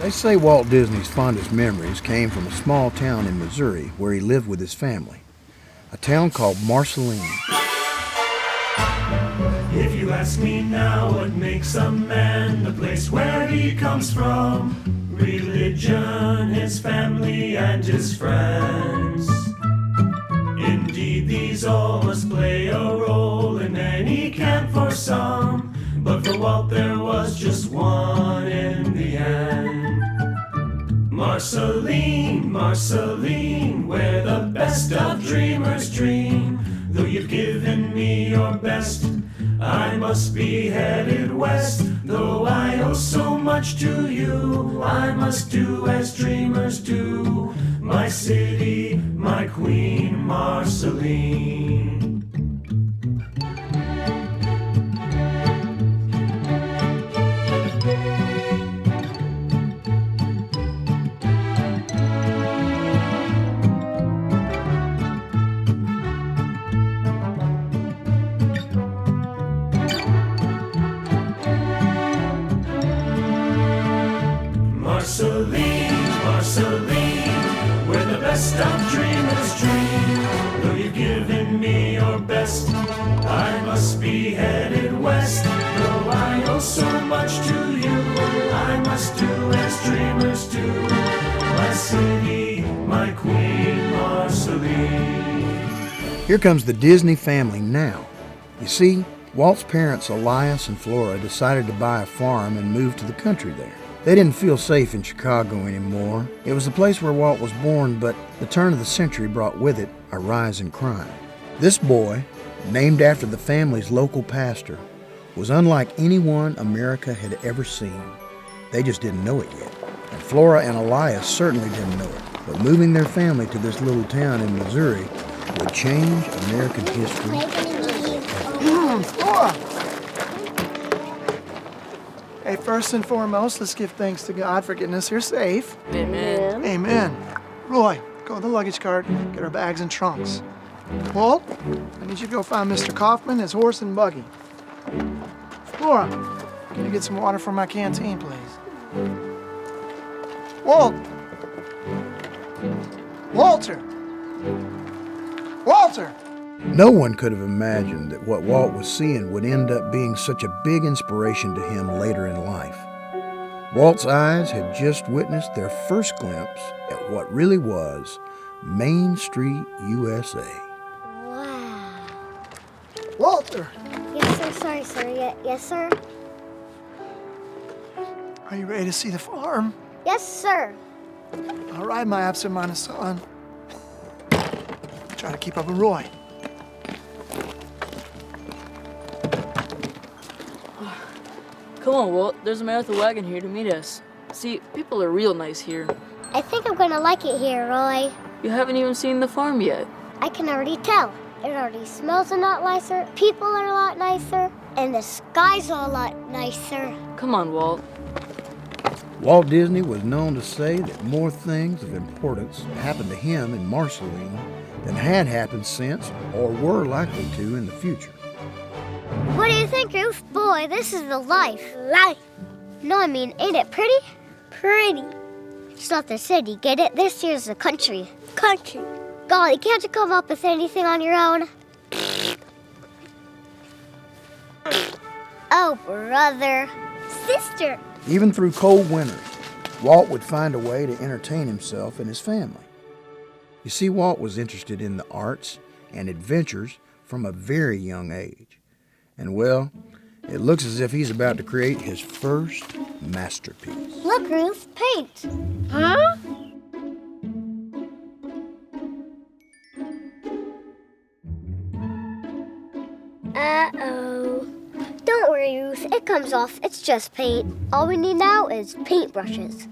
They say Walt Disney's fondest memories came from a small town in Missouri where he lived with his family, a town called Marceline. If you ask me now what makes a man, the place where he comes from, religion, his family, and his friends. Indeed, these all must play a role in any camp for some, but for Walt there was just one in the end. Marceline, Marceline, where the best of dreamers dream. Though you've given me your best, I must be headed west. Though I owe so much to you, I must do as dreamers do. My city, my queen, Marceline. Marceline, Marceline, where the best of dreamers dream. Though you've given me your best, I must be headed west. Though I owe so much to you, I must do as dreamers do. My city, my queen, Marceline. Here comes the Disney family now. You see, Walt's parents, Elias and Flora, decided to buy a farm and move to the country there. They didn't feel safe in Chicago anymore. It was the place where Walt was born, but the turn of the century brought with it a rise in crime. This boy, named after the family's local pastor, was unlike anyone America had ever seen. They just didn't know it yet. And Flora and Elias certainly didn't know it. But moving their family to this little town in Missouri would change American history. Flora! Hey, first and foremost, let's give thanks to God for getting us here safe. Amen. Amen. Roy, go to the luggage cart, get our bags and trunks. Walt, I need you to go find Mr. Kaufman, his horse and buggy. Flora, can you get some water from my canteen, please? Walt! Walter! Walter! No one could have imagined that what Walt was seeing would end up being such a big inspiration to him later in life. Walt's eyes had just witnessed their first glimpse at what really was Main Street, USA. Wow. Walter! Yes, sir. Sorry, sir. Yes, sir. Are you ready to see the farm? Yes, sir. All right, my absent-minded son. Try to keep up with Roy. Come on, Walt. There's a man with a wagon here to meet us. See, people are real nice here. I think I'm gonna like it here, Roy. You haven't even seen the farm yet. I can already tell. It already smells a lot nicer, people are a lot nicer, and the sky's a lot nicer. Come on, Walt. Walt Disney was known to say that more things of importance happened to him in Marceline than had happened since or were likely to in the future. What do you think, Ruth? Boy, this is the life. Life. No, I mean, ain't it pretty? Pretty. It's not the city, get it? This here's the country. Country. Golly, can't you come up with anything on your own? Oh, brother. Sister. Even through cold winters, Walt would find a way to entertain himself and his family. You see, Walt was interested in the arts and adventures from a very young age. And well, it looks as if he's about to create his first masterpiece. Look, Ruth, paint. Huh? Uh-oh. Don't worry, Ruth. It comes off. It's just paint. All we need now is paintbrushes.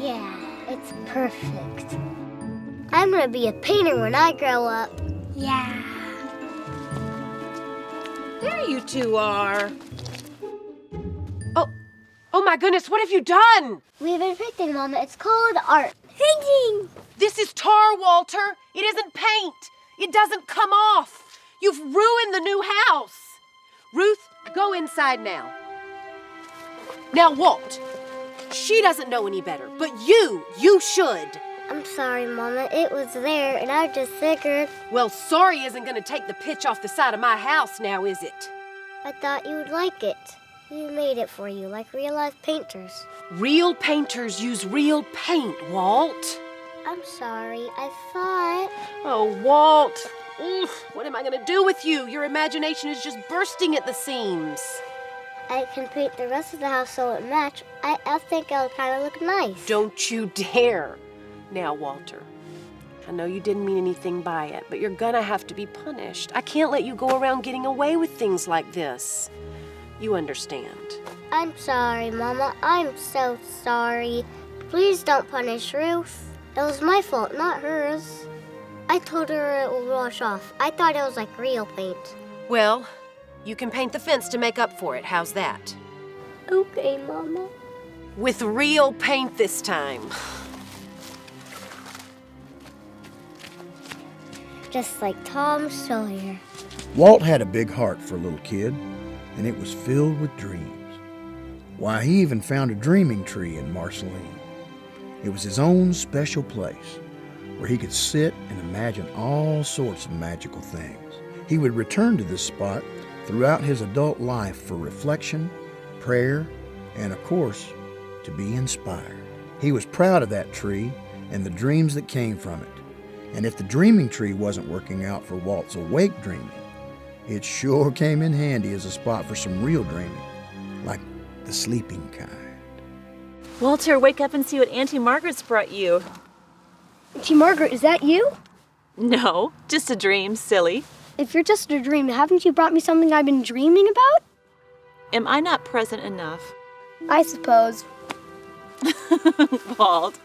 Yeah, it's perfect. gonna be a painter when I grow up. Yeah. There you two are. Oh my goodness, what have you done? We've been painting, Mama. It's called art. Painting! This is tar, Walter. It isn't paint. It doesn't come off. You've ruined the new house. Ruth, go inside now. Now, Walt, she doesn't know any better, but you should. I'm sorry, Mama. It was there, and I just figured. Well, sorry isn't gonna take the pitch off the side of my house now, is it? I thought you would like it. We made it for you, like real-life painters. Real painters use real paint, Walt. I'm sorry. I thought... Oh, Walt. Oof, what am I gonna do with you? Your imagination is just bursting at the seams. I can paint the rest of the house so it match. I think it'll kind of look nice. Don't you dare. Now, Walter, I know you didn't mean anything by it, but you're gonna have to be punished. I can't let you go around getting away with things like this. You understand. I'm sorry, Mama. I'm so sorry. Please don't punish Ruth. It was my fault, not hers. I told her it will wash off. I thought it was like real paint. Well, you can paint the fence to make up for it. How's that? Okay, Mama. With real paint this time. Just like Tom Sawyer. Walt had a big heart for a little kid, and it was filled with dreams. Why, he even found a dreaming tree in Marceline. It was his own special place where he could sit and imagine all sorts of magical things. He would return to this spot throughout his adult life for reflection, prayer, and of course, to be inspired. He was proud of that tree and the dreams that came from it. And if the dreaming tree wasn't working out for Walt's awake dreaming, it sure came in handy as a spot for some real dreaming, like the sleeping kind. Walter, wake up and see what Auntie Margaret's brought you. Auntie Margaret, is that you? No, just a dream, silly. If you're just a dream, haven't you brought me something I've been dreaming about? Am I not present enough? I suppose. Walt,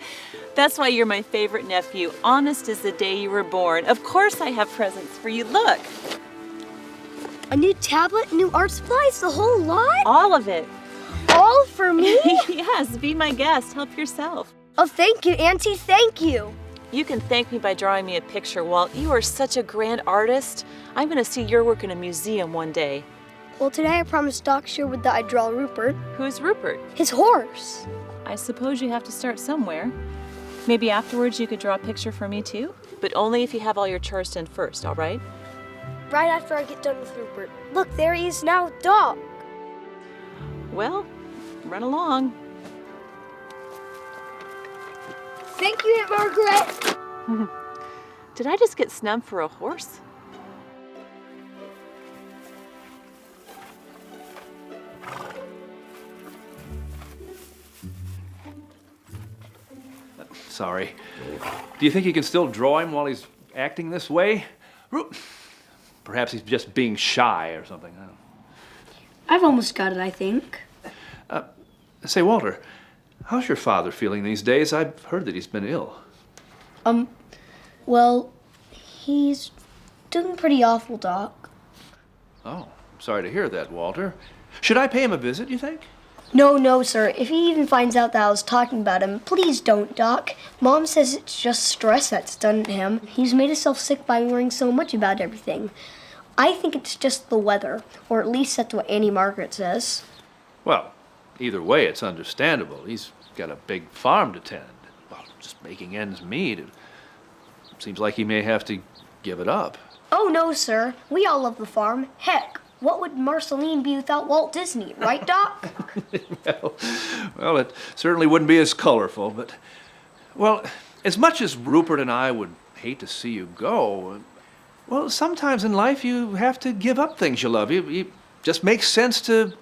that's why you're my favorite nephew. Honest as the day you were born. Of course I have presents for you. Look. A new tablet, new art supplies, the whole lot? All of it. All for me? Yes, be my guest. Help yourself. Oh, thank you, Auntie, thank you. You can thank me by drawing me a picture, Walt. You are such a grand artist. I'm going to see your work in a museum one day. Well, today I promised Doc Sherwood that I'd draw Rupert. Who's Rupert? His horse. I suppose you have to start somewhere. Maybe afterwards you could draw a picture for me too? But only if you have all your chores done first, all right? Right after I get done with Rupert. Look, there he is now, Doc. Well, run along. Thank you, Aunt Margaret. Did I just get snubbed for a horse? Sorry. Do you think you can still draw him while he's acting this way? Perhaps he's just being shy or something. I don't know. I've almost got it, I think. Say, Walter, how's your father feeling these days? I've heard that he's been ill. Well, he's doing pretty awful, Doc. Oh, sorry to hear that, Walter. Should I pay him a visit, you think? No, sir. If he even finds out that I was talking about him, please don't, Doc. Mom says it's just stress that's done to him. He's made himself sick by worrying so much about everything. I think it's just the weather, or at least that's what Auntie Margaret says. Well, either way, it's understandable. He's got a big farm to tend. Well, just making ends meet. It seems like he may have to give it up. Oh, no, sir. We all love the farm. Heck, what would Marceline be without Walt Disney, right, Doc? Well, it certainly wouldn't be as colorful, but... Well, as much as Rupert and I would hate to see you go, well, sometimes in life you have to give up things you love. It just makes sense to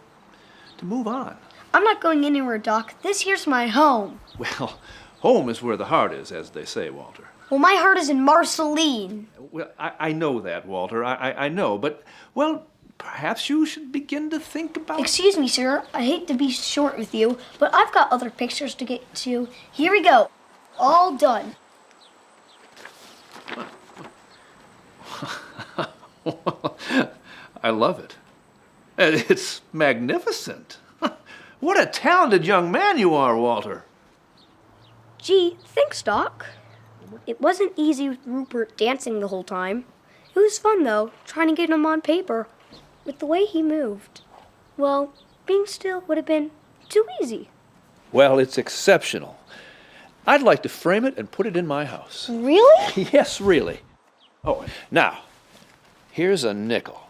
move on. I'm not going anywhere, Doc. This here's my home. Well, home is where the heart is, as they say, Walter. Well, my heart is in Marceline. Well, I know that, Walter. I know, but, well, perhaps you should begin to think about... Excuse me, sir. I hate to be short with you, but I've got other pictures to get to. Here we go. All done. I love it. It's magnificent. What a talented young man you are, Walter. Gee, thanks, Doc. It wasn't easy with Rupert dancing the whole time. It was fun, though, trying to get him on paper. With the way he moved, well, being still would have been too easy. Well, it's exceptional. I'd like to frame it and put it in my house. Really? Yes, really. Oh, now, here's a nickel.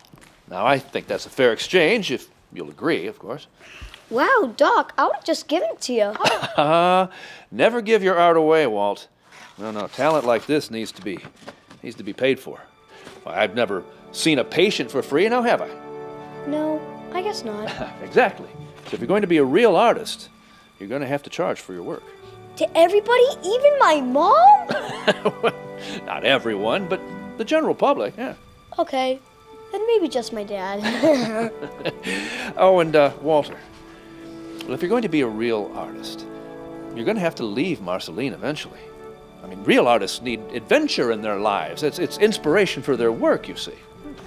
Now, I think that's a fair exchange, if you'll agree, of course. Wow, Doc, I would have just given it to you. Never give your art away, Walt. No, talent like this needs to be paid for. Why, I've never seen a patient for free, now have I? No, I guess not. Exactly. So if you're going to be a real artist, you're going to have to charge for your work. To everybody, even my mom? Well, not everyone, but the general public, yeah. Okay, then maybe just my dad. Oh, and Walter, well, if you're going to be a real artist, you're going to have to leave Marceline eventually. I mean, real artists need adventure in their lives. It's inspiration for their work, you see.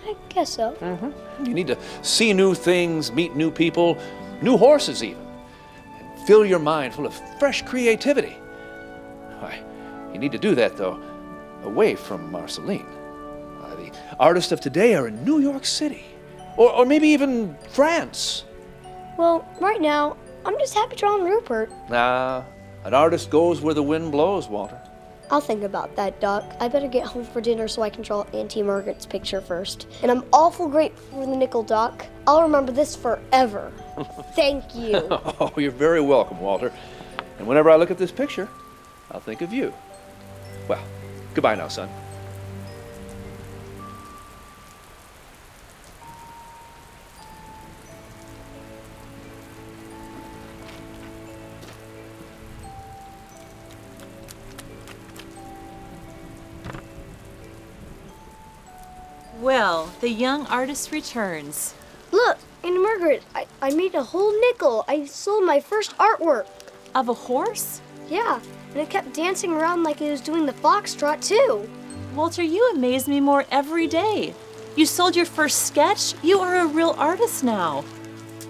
I guess so. Mm-hmm. You need to see new things, meet new people, new horses even, and fill your mind full of fresh creativity. Why, you need to do that, though, away from Marceline. The artists of today are in New York City, or maybe even France. Well, right now, I'm just happy drawing Rupert. Nah, an artist goes where the wind blows, Walter. I'll think about that, Doc. I better get home for dinner so I can draw Auntie Margaret's picture first. And I'm awful grateful for the nickel, Doc. I'll remember this forever. Thank you. Oh, you're very welcome, Walter. And whenever I look at this picture, I'll think of you. Well, goodbye now, son. Well, the young artist returns. Look, Auntie Margaret, I made a whole nickel. I sold my first artwork. Of a horse? Yeah, and it kept dancing around like it was doing the foxtrot, too. Walter, you amaze me more every day. You sold your first sketch. You are a real artist now.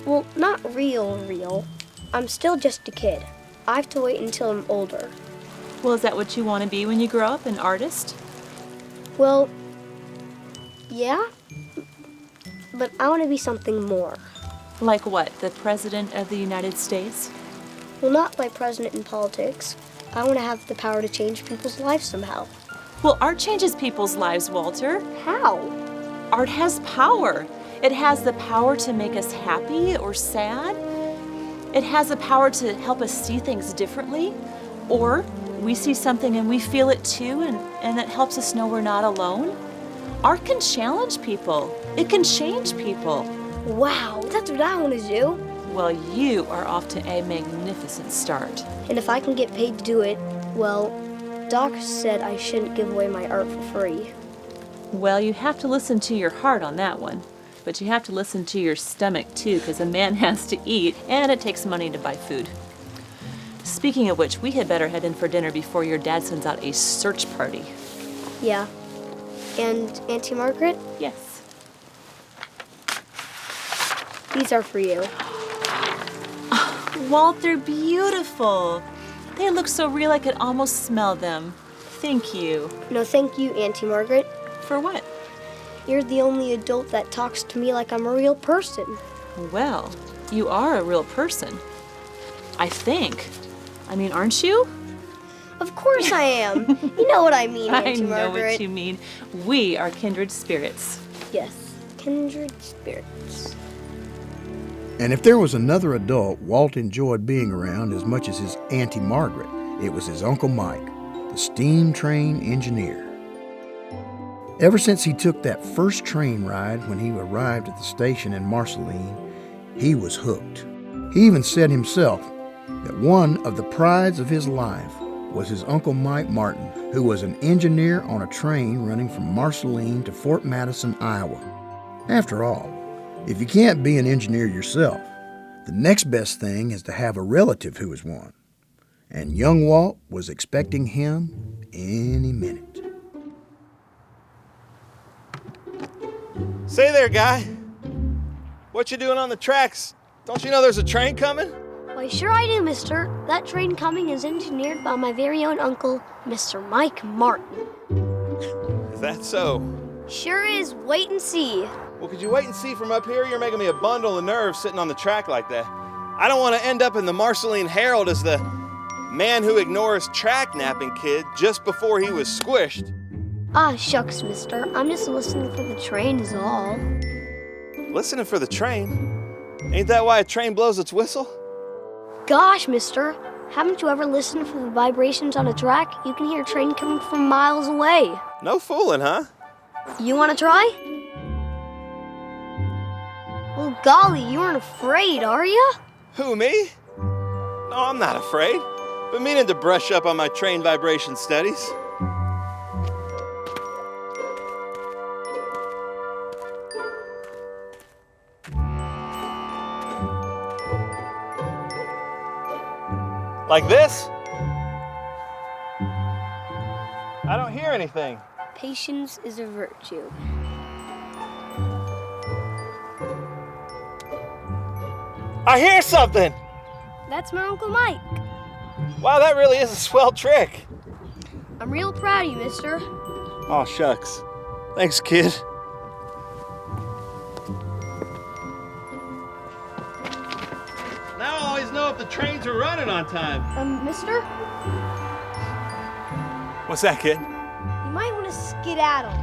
Well, not real. I'm still just a kid. I have to wait until I'm older. Well, is that what you want to be when you grow up, an artist? Well, yeah, but I want to be something more. Like what, the President of the United States? Well, not like president in politics. I want to have the power to change people's lives somehow. Well, art changes people's lives, Walter. How? Art has power. It has the power to make us happy or sad. It has the power to help us see things differently. Or we see something and we feel it too, and that helps us know we're not alone. Art can challenge people. It can change people. Wow, that's what I want to do. Well, you are off to a magnificent start. And if I can get paid to do it, well, Doc said I shouldn't give away my art for free. Well, you have to listen to your heart on that one. But you have to listen to your stomach too, because a man has to eat, and it takes money to buy food. Speaking of which, we had better head in for dinner before your dad sends out a search party. Yeah. And Auntie Margaret, Yes. these are for you. Walt, they're beautiful. They look so real I could almost smell them. Thank you. No, thank you, Auntie Margaret. For what? You're the only adult that talks to me like I'm a real person. Well, you are a real person. I think. I mean, aren't you? Of course I am. You know what I mean, I Auntie know Margaret. what you mean. We are kindred spirits. Yes, kindred spirits. And if there was another adult Walt enjoyed being around as much as his Auntie Margaret, it was his Uncle Mike, the steam train engineer. Ever since he took that first train ride when he arrived at the station in Marceline, he was hooked. He even said himself that one of the prides of his life was his Uncle Mike Martin, who was an engineer on a train running from Marceline to Fort Madison, Iowa. After all, if you can't be an engineer yourself, the next best thing is to have a relative who is one. And young Walt was expecting him any minute. Say there, guy. What you doing on the tracks? Don't you know there's a train coming? Why, sure I do, mister. That train coming is engineered by my very own uncle, Mr. Mike Martin. Is that so? Sure is. Wait and see. Well, could you wait and see from up here? You're making me a bundle of nerves sitting on the track like that. I don't want to end up in the Marceline Herald as the man who ignores track napping kid just before he was squished. Ah, shucks, mister. I'm just listening for the train is all. Listening for the train? Ain't that why a train blows its whistle? Gosh, mister. Haven't you ever listened for the vibrations on a track? You can hear a train coming from miles away. No fooling, huh? You want to try? Well, golly, you aren't afraid, are you? Who, me? No, I'm not afraid. Been meaning to brush up on my train vibration studies. Like this? I don't hear anything. Patience is a virtue. I hear something! That's my Uncle Mike. Wow, that really is a swell trick. I'm real proud of you, mister. Oh, shucks. Thanks, kid. Now I always know if the trains are running on time. Mister? What's that, kid? You might want to skedaddle.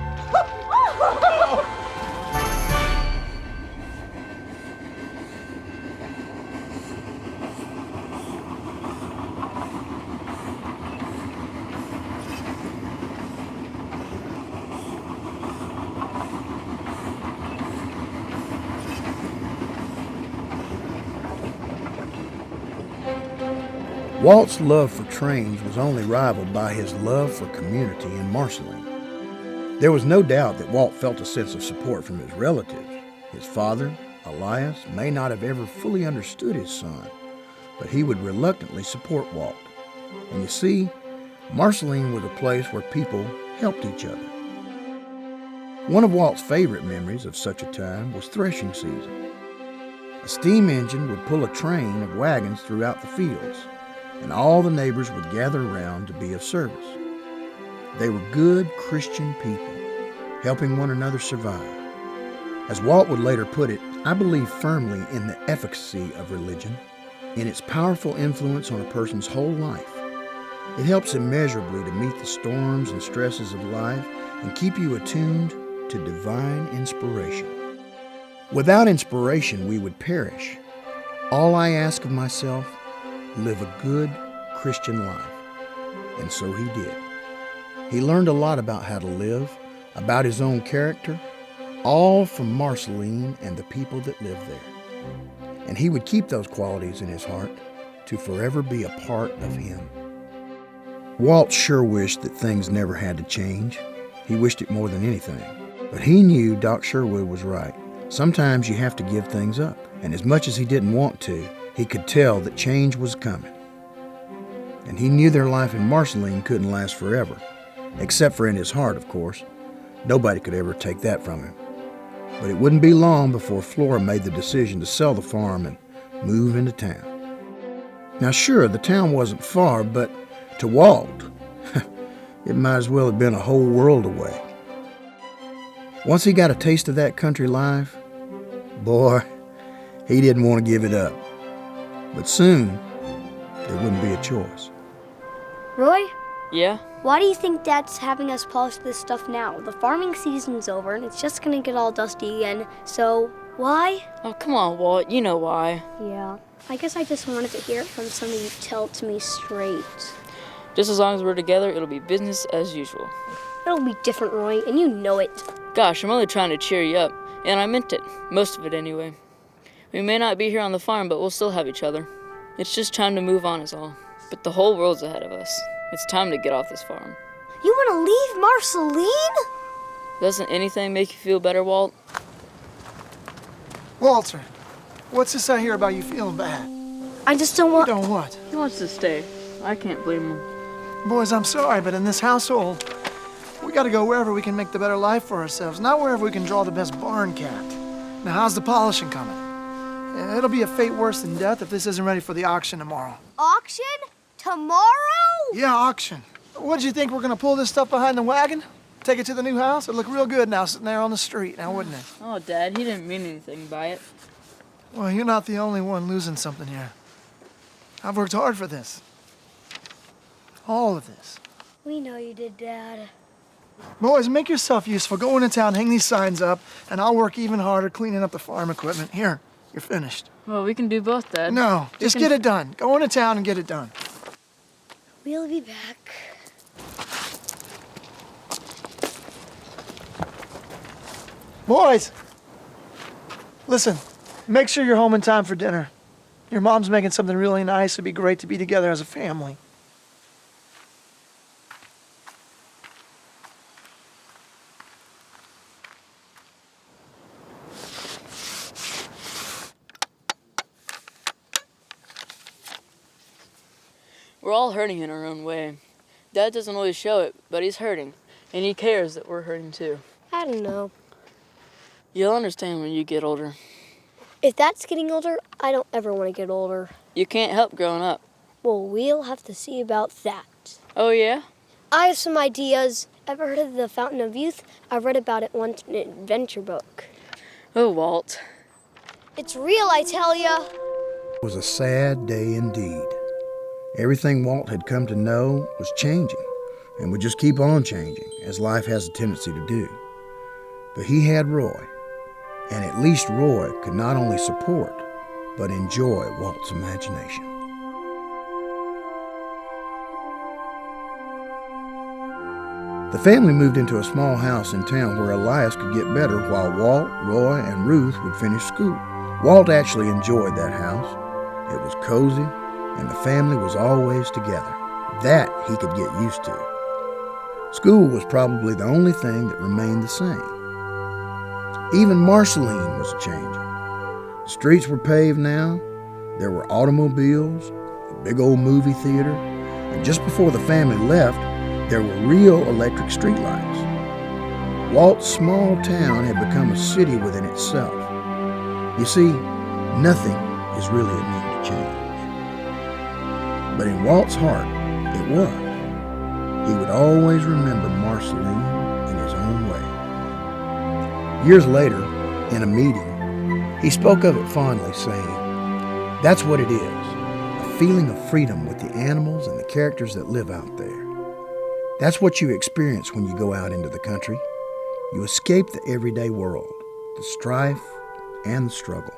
Walt's love for trains was only rivaled by his love for community in Marceline. There was no doubt that Walt felt a sense of support from his relatives. His father, Elias, may not have ever fully understood his son, but he would reluctantly support Walt. And you see, Marceline was a place where people helped each other. One of Walt's favorite memories of such a time was threshing season. A steam engine would pull a train of wagons throughout the fields, and all the neighbors would gather around to be of service. They were good Christian people, helping one another survive. As Walt would later put it, I believe firmly in the efficacy of religion, in its powerful influence on a person's whole life. It helps immeasurably to meet the storms and stresses of life and keep you attuned to divine inspiration. Without inspiration, we would perish. All I ask of myself, live a good Christian life. And so he did. He learned a lot about how to live, about his own character, all from Marceline and the people that lived there. And he would keep those qualities in his heart to forever be a part of him. Walt sure wished that things never had to change. He wished it more than anything. But he knew Doc Sherwood was right. Sometimes you have to give things up. And as much as he didn't want to, he could tell that change was coming. And he knew their life in Marceline couldn't last forever, except for in his heart, of course. Nobody could ever take that from him. But it wouldn't be long before Flora made the decision to sell the farm and move into town. Now sure, the town wasn't far, but to Walt, it might as well have been a whole world away. Once he got a taste of that country life, boy, he didn't want to give it up. But soon, there wouldn't be a choice. Roy? Yeah? Why do you think Dad's having us polish this stuff now? The farming season's over and it's just gonna get all dusty again, so why? Oh, come on, Walt. You know why. Yeah. I guess I just wanted to hear it from somebody who tell it to me straight. Just as long as we're together, it'll be business as usual. It'll be different, Roy, and you know it. Gosh, I'm only trying to cheer you up, and I meant it. Most of it, anyway. We may not be here on the farm, but we'll still have each other. It's just time to move on is all. But the whole world's ahead of us. It's time to get off this farm. You want to leave Marceline? Doesn't anything make you feel better, Walt? Walter, what's this I hear about you feeling bad? I just don't want... You don't what? He wants to stay. I can't blame him. Boys, I'm sorry, but in this household, We gotta go wherever we can make the better life for ourselves, not wherever we can draw the best barn cat. Now, how's the polishing coming? It'll be a fate worse than death if this isn't ready for the auction tomorrow. Auction? Tomorrow? Yeah, auction. What'd you think? We're gonna pull this stuff behind the wagon? Take it to the new house? It'd look real good now sitting there on the street, now wouldn't it? Oh, Dad, he didn't mean anything by it. Well, you're not the only one losing something here. I've worked hard for this. All of this. We know you did, Dad. Boys, make yourself useful. Go into town, hang these signs up, and I'll work even harder cleaning up the farm equipment. Here, you're finished. Well, we can do both, Dad. No, just get it done. Go into town and get it done. We'll be back. Boys, listen, make sure you're home in time for dinner. Your mom's making something really nice. It'd be great to be together as a family. We're all hurting in our own way. Dad doesn't always show it, but he's hurting. And he cares that we're hurting too. I don't know. You'll understand when you get older. If that's getting older, I don't ever want to get older. You can't help growing up. Well, we'll have to see about that. Oh, yeah? I have some ideas. Ever heard of the Fountain of Youth? I read about it once in an adventure book. Oh, Walt. It's real, I tell ya. It was a sad day indeed. Everything Walt had come to know was changing and would just keep on changing, as life has a tendency to do. But he had Roy, and at least Roy could not only support, but enjoy Walt's imagination. The family moved into a small house in town where Elias could get better while Walt, Roy, and Ruth would finish school. Walt actually enjoyed that house. It was cozy, and the family was always together. That he could get used to. School was probably the only thing that remained the same. Even Marceline was changing. The streets were paved now. There were automobiles, a big old movie theater, and just before the family left, there were real electric streetlights. Walt's small town had become a city within itself. You see, nothing is really immune to change. But in Walt's heart, it was. He would always remember Marceline in his own way. Years later, in a meeting, he spoke of it fondly, saying, "That's what it is, a feeling of freedom with the animals and the characters that live out there. That's what you experience when you go out into the country. You escape the everyday world, the strife and the struggle.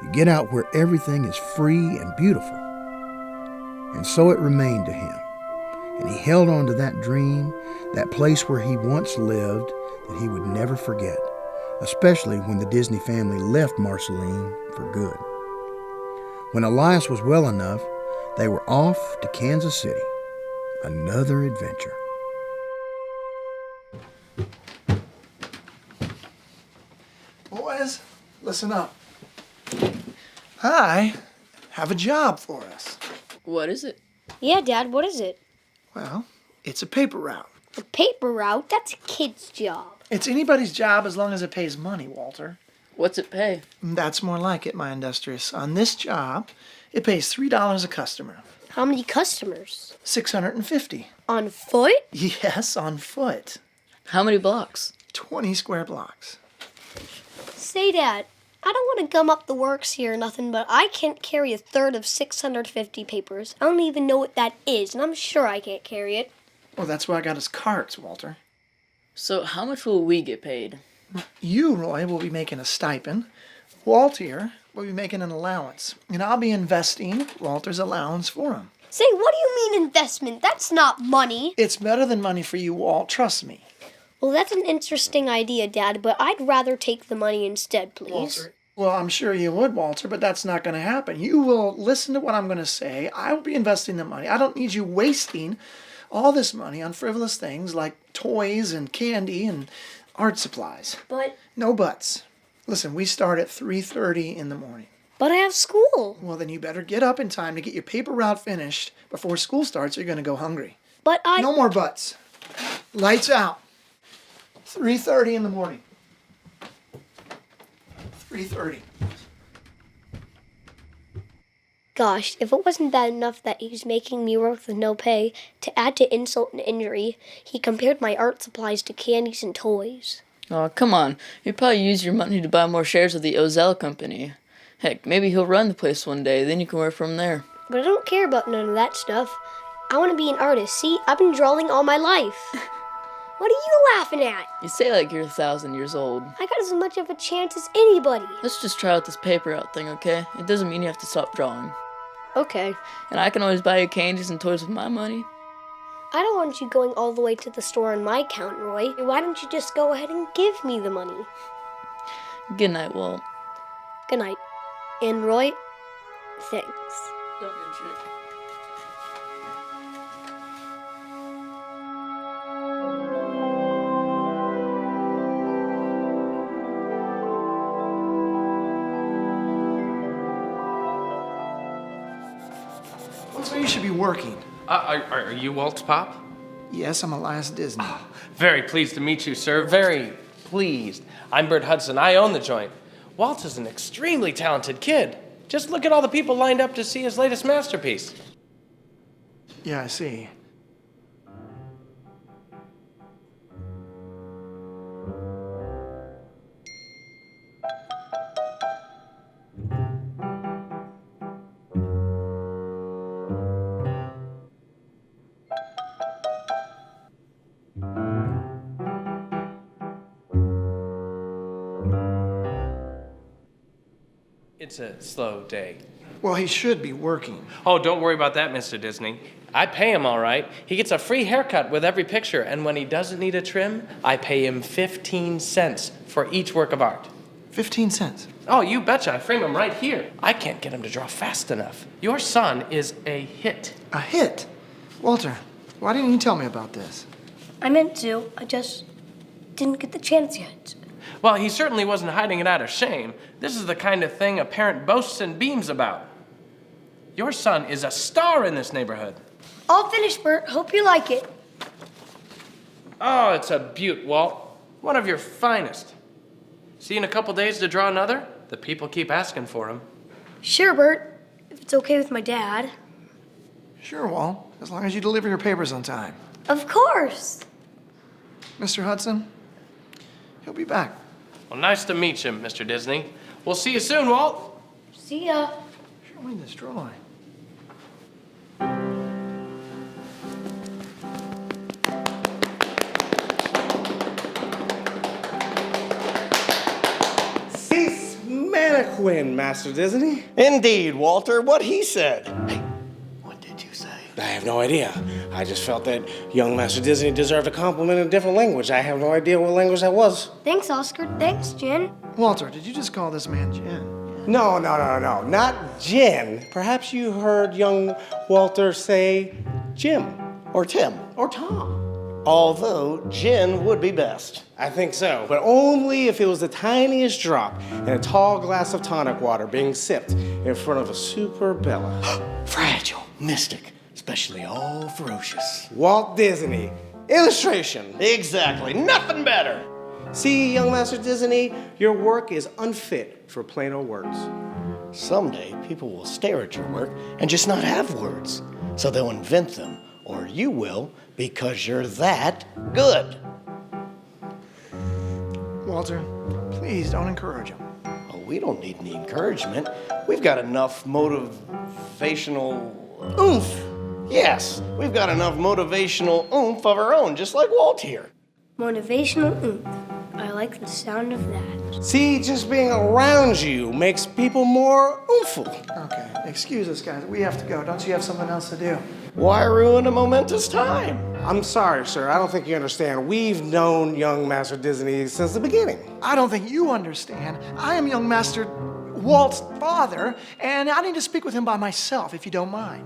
You get out where everything is free and beautiful." And so it remained to him. And he held on to that dream, that place where he once lived, that he would never forget, especially when the Disney family left Marceline for good. When Elias was well enough, they were off to Kansas City. Another adventure. Boys, listen up. I have a job for us. What is it? Yeah, Dad, what is it? Well, it's a paper route. A paper route? That's a kid's job. It's anybody's job as long as it pays money, Walter. What's it pay? That's more like it, my industrious. On this job, it pays $3 a customer. How many customers? 650. On foot? Yes, on foot. How many blocks? 20 square blocks. Say, Dad, I don't want to gum up the works here or nothing, but I can't carry a third of 650 papers. I don't even know what that is, and I'm sure I can't carry it. Well, that's why I got us carts, Walter. So how much will we get paid? You, Roy, will be making a stipend. Walt here will be making an allowance. And I'll be investing Walter's allowance for him. Say, what do you mean investment? That's not money. It's better than money for you, Walt. Trust me. Well, that's an interesting idea, Dad, but I'd rather take the money instead, please. Walter. Well, I'm sure you would, Walter, but that's not going to happen. You will listen to what I'm going to say. I will be investing the money. I don't need you wasting all this money on frivolous things like toys and candy and art supplies. But... No buts. Listen, we start at 3:30 in the morning. But I have school. Well, then you better get up in time to get your paper route finished before school starts or you're going to go hungry. But No more buts. Lights out. 3:30 in the morning. 3:30. Gosh, if it wasn't bad enough that he's making me work with no pay, to add to insult and injury, he compared my art supplies to candies and toys. Oh, come on. You'd probably use your money to buy more shares of the Ozell Company. Heck, maybe he'll run the place one day, then you can work from there. But I don't care about none of that stuff. I want to be an artist. See, I've been drawing all my life. What are you laughing at? You say like you're 1,000 years old. I got as much of a chance as anybody. Let's just try out this paper out thing, okay? It doesn't mean you have to stop drawing. Okay. And I can always buy you candies and toys with my money. I don't want you going all the way to the store on my account, Roy. Why don't you just go ahead and give me the money? Good night, Walt. Good night. And Roy, thanks. Don't mention it. So you should be working. Are you Walt's pop? Yes, I'm Elias Disney. Very pleased to meet you, sir. Very pleased. I'm Bert Hudson. I own the joint. Walt is an extremely talented kid. Just look at all the people lined up to see his latest masterpiece. Yeah, I see. It's a slow day. Well, he should be working. Oh, don't worry about that, Mr. Disney. I pay him all right. He gets a free haircut with every picture, and when he doesn't need a trim, I pay him 15 cents for each work of art. 15 cents? Oh, you betcha. I frame him right here. I can't get him to draw fast enough. Your son is a hit. A hit? Walter, why didn't you tell me about this? I meant to. I just didn't get the chance yet. Well, he certainly wasn't hiding it out of shame. This is the kind of thing a parent boasts and beams about. Your son is a star in this neighborhood. All finished, Bert. Hope you like it. Oh, it's a beaut, Walt. One of your finest. See you in a couple days to draw another? The people keep asking for him. Sure, Bert. If it's okay with my dad. Sure, Walt. As long as you deliver your papers on time. Of course. Mr. Hudson, he'll be back. Well, nice to meet you, Mr. Disney. We'll see you soon, Walt. See ya. Show me this drawing. Cease Mannequin, Master Disney. Indeed, Walter, what he said. Hey, what did you say? I have no idea. I just felt that young Master Disney deserved a compliment in a different language. I have no idea what language that was. Thanks, Oscar. Thanks, Jen. Walter, did you just call this man Jen? No, not Jen. Perhaps you heard young Walter say Jim. Or Tim. Or Tom. Although Jen would be best. I think so, but only if it was the tiniest drop in a tall glass of tonic water being sipped in front of a Super Bella. Fragile, mystic, especially all ferocious. Walt Disney. Illustration. Exactly, nothing better. See, young Master Disney, your work is unfit for plain old words. Someday, people will stare at your work and just not have words. So they'll invent them, or you will, because you're that good. Walter, please don't encourage him. Oh, we don't need any encouragement. We've got enough motivational oomph. Yes, we've got enough motivational oomph of our own, just like Walt here. Motivational oomph. I like the sound of that. See, just being around you makes people more oompful. Okay, excuse us, guys. We have to go. Don't you have something else to do? Why ruin a momentous time? I'm sorry, sir. I don't think you understand. We've known young Master Disney since the beginning. I don't think you understand. I am young Master Walt's father, and I need to speak with him by myself, if you don't mind.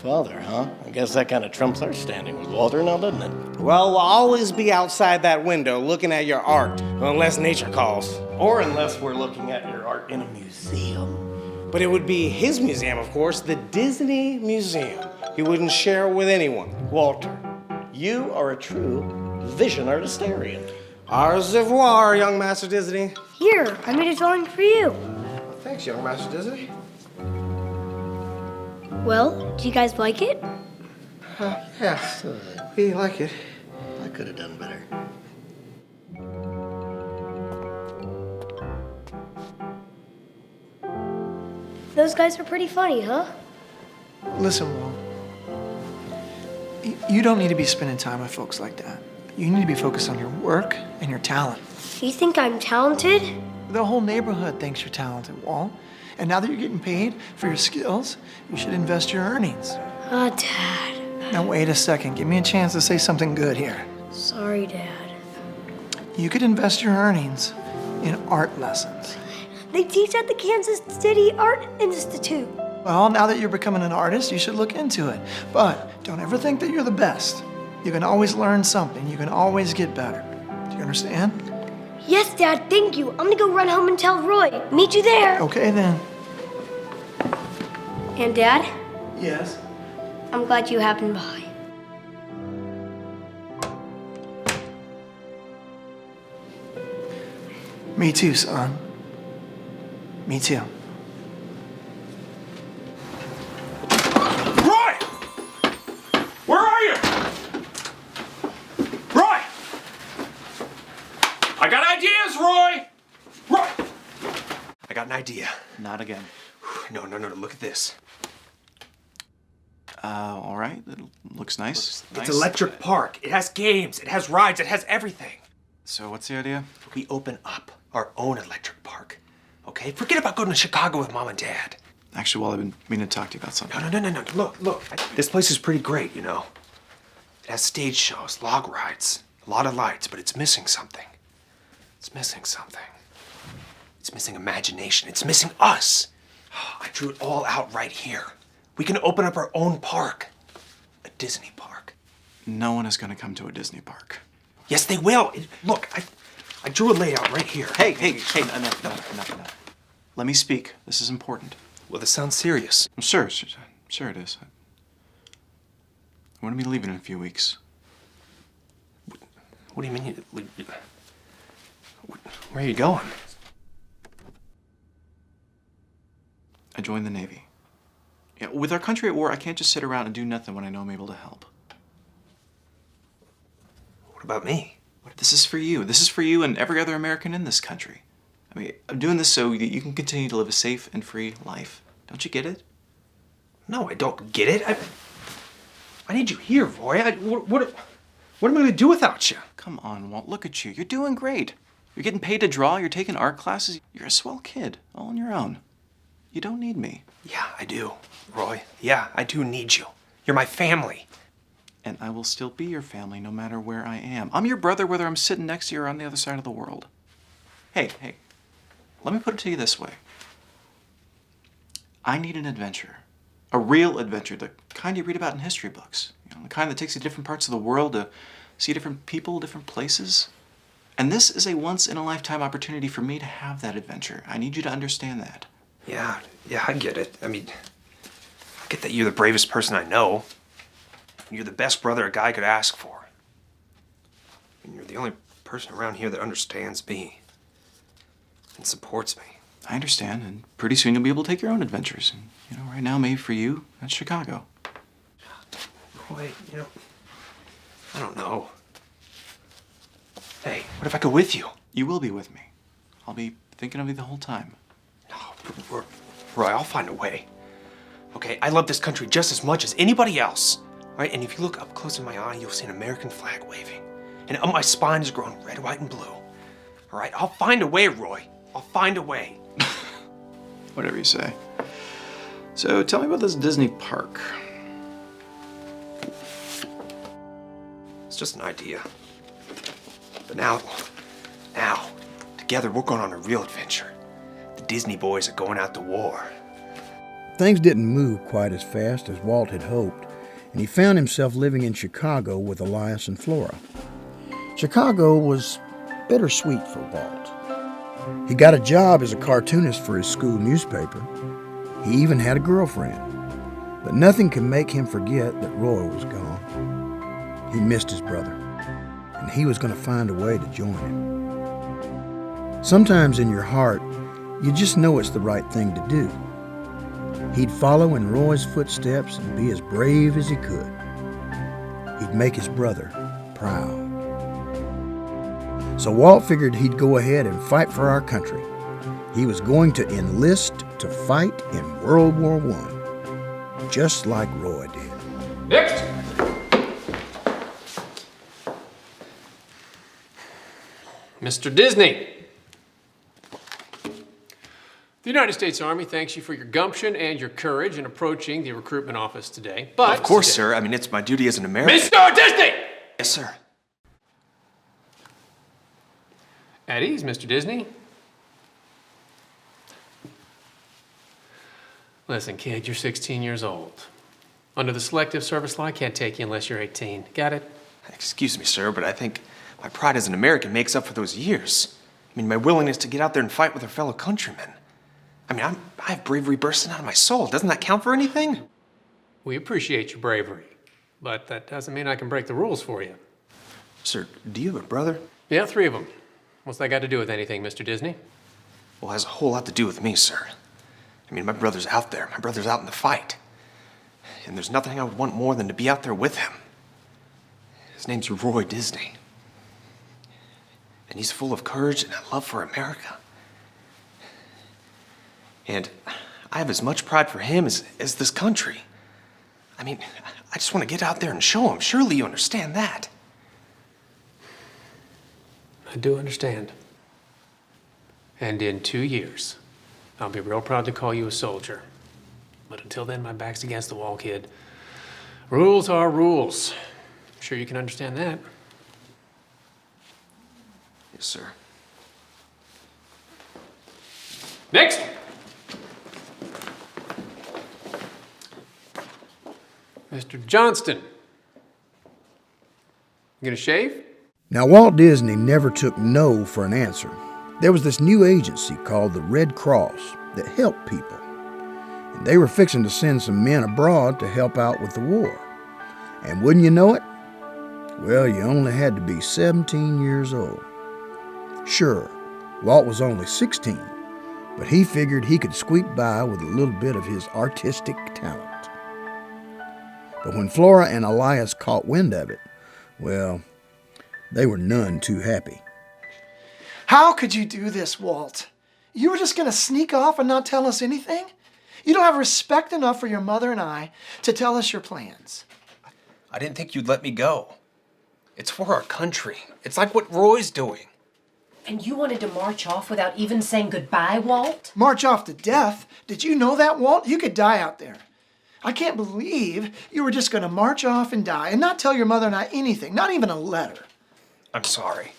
Father, huh? I guess that kind of trumps our standing with Walter now, doesn't it? Well, we'll always be outside that window looking at your art, unless nature calls. Or unless we're looking at your art in a museum. But it would be his museum, of course, the Disney Museum. He wouldn't share it with anyone. Walter, you are a true Vision Artistarian. Au revoir, young Master Disney. Here, I made a drawing for you. Thanks, young Master Disney. Well, do you guys like it? Yes, we like it. I could have done better. Those guys are pretty funny, huh? Listen, Will. You don't need to be spending time with folks like that. You need to be focused on your work and your talent. You think I'm talented? The whole neighborhood thinks you're talented, Walt. And now that you're getting paid for your skills, you should invest your earnings. Oh, Dad. Now, wait a second. Give me a chance to say something good here. Sorry, Dad. You could invest your earnings in art lessons. They teach at the Kansas City Art Institute. Well, now that you're becoming an artist, you should look into it. But don't ever think that you're the best. You can always learn something. You can always get better. Do you understand? Yes, Dad, thank you. I'm gonna go run home and tell Roy. Meet you there. Okay, then. And Dad, Yes? I'm glad you happened by. Me too, son. Me too. Roy! Where are you? Roy! I got ideas, Roy! Roy! I got an idea. Not again. No, look at this. All right. It looks nice. It's Electric Park. It has games, it has rides, it has everything. So what's the idea? We open up our own electric park. Okay? Forget about going to Chicago with Mom and Dad. Actually, well, I've been meaning to talk to you about something. No. Look. This place is pretty great, you know. It has stage shows, log rides, a lot of lights, but it's missing something. It's missing something. It's missing imagination. It's missing us. I drew it all out right here. We can open up our own park. A Disney park. No one is going to come to a Disney park. Yes, they will. Look, I drew a layout right here. Hey, enough. Let me speak. This is important. Well, this sounds serious. I'm sure it is. I'm going to be leaving in a few weeks. What do you mean? Where are you going? I joined the Navy. Yeah, with our country at war, I can't just sit around and do nothing when I know I'm able to help. What about me? This is for you. This is for you and every other American in this country. I mean, I'm doing this so that you can continue to live a safe and free life. Don't you get it? No, I don't get it. I need you here, Roy. What am I going to do without you? Come on, Walt. Look at you. You're doing great. You're getting paid to draw. You're taking art classes. You're a swell kid, all on your own. You don't need me. Yeah, I do, Roy. Yeah, I do need you. You're my family. And I will still be your family no matter where I am. I'm your brother whether I'm sitting next to you or on the other side of the world. Hey, let me put it to you this way. I need an adventure. A real adventure, the kind you read about in history books. You know, the kind that takes you to different parts of the world to see different people, different places. And this is a once-in-a-lifetime opportunity for me to have that adventure. I need you to understand that. Yeah, I get it. I mean, I get that you're the bravest person I know. You're the best brother a guy could ask for. And you're the only person around here that understands me and supports me. I understand, and pretty soon you'll be able to take your own adventures. And, you know, right now, maybe for you, that's Chicago. Roy, I don't know. Hey, what if I go with you? You will be with me. I'll be thinking of you the whole time. No, Roy, I'll find a way. Okay, I love this country just as much as anybody else. All right, and if you look up close in my eye, you'll see an American flag waving. And up my spine is growing red, white, and blue. All right, I'll find a way, Roy. I'll find a way. Whatever you say. So tell me about this Disney park. It's just an idea. But now, together we're going on a real adventure. The Disney boys are going out to war. Things didn't move quite as fast as Walt had hoped, and he found himself living in Chicago with Elias and Flora. Chicago was bittersweet for Walt. He got a job as a cartoonist for his school newspaper. He even had a girlfriend. But nothing could make him forget that Roy was gone. He missed his brother, and and he was going to find a way to join him. Sometimes in your heart, you just know it's the right thing to do. He'd follow in Roy's footsteps and be as brave as he could. He'd make his brother proud. So Walt figured he'd go ahead and fight for our country. He was going to enlist to fight in World War I, just like Roy did. Next! Mr. Disney. The United States Army thanks you for your gumption and your courage in approaching the recruitment office today. But Of course, sir. I mean, it's my duty as an American. Mr. Disney! Yes, sir. At ease, Mr. Disney. Listen, kid, you're 16 years old. Under the Selective Service Law, I can't take you unless you're 18. Got it? Excuse me, sir, but I think my pride as an American makes up for those years. I mean, my willingness to get out there and fight with our fellow countrymen. I mean, I have bravery bursting out of my soul. Doesn't that count for anything? We appreciate your bravery, but that doesn't mean I can break the rules for you. Sir, do you have a brother? Yeah, 3 of them. What's that got to do with anything, Mr. Disney? Well, it has a whole lot to do with me, sir. I mean, my brother's out there. My brother's out in the fight. And there's nothing I would want more than to be out there with him. His name's Roy Disney. And he's full of courage and a love for America. And I have as much pride for him as this country. I mean, I just want to get out there and show him. Surely you understand that. I do understand. And in 2 years, I'll be real proud to call you a soldier. But until then, my back's against the wall, kid. Rules are rules. I'm sure you can understand that. Yes, sir. Next! Mr. Johnston. You gonna shave? Now, Walt Disney never took no for an answer. There was this new agency called the Red Cross that helped people. And they were fixing to send some men abroad to help out with the war. And wouldn't you know it? Well, you only had to be 17 years old. Sure, Walt was only 16, but he figured he could squeak by with a little bit of his artistic talent. But when Flora and Elias caught wind of it, well, they were none too happy. How could you do this, Walt? You were just going to sneak off and not tell us anything? You don't have respect enough for your mother and I to tell us your plans. I didn't think you'd let me go. It's for our country. It's like what Roy's doing. And you wanted to march off without even saying goodbye, Walt? March off to death? Did you know that, Walt? You could die out there. I can't believe you were just going to march off and die and not tell your mother and I anything, not even a letter. I'm sorry.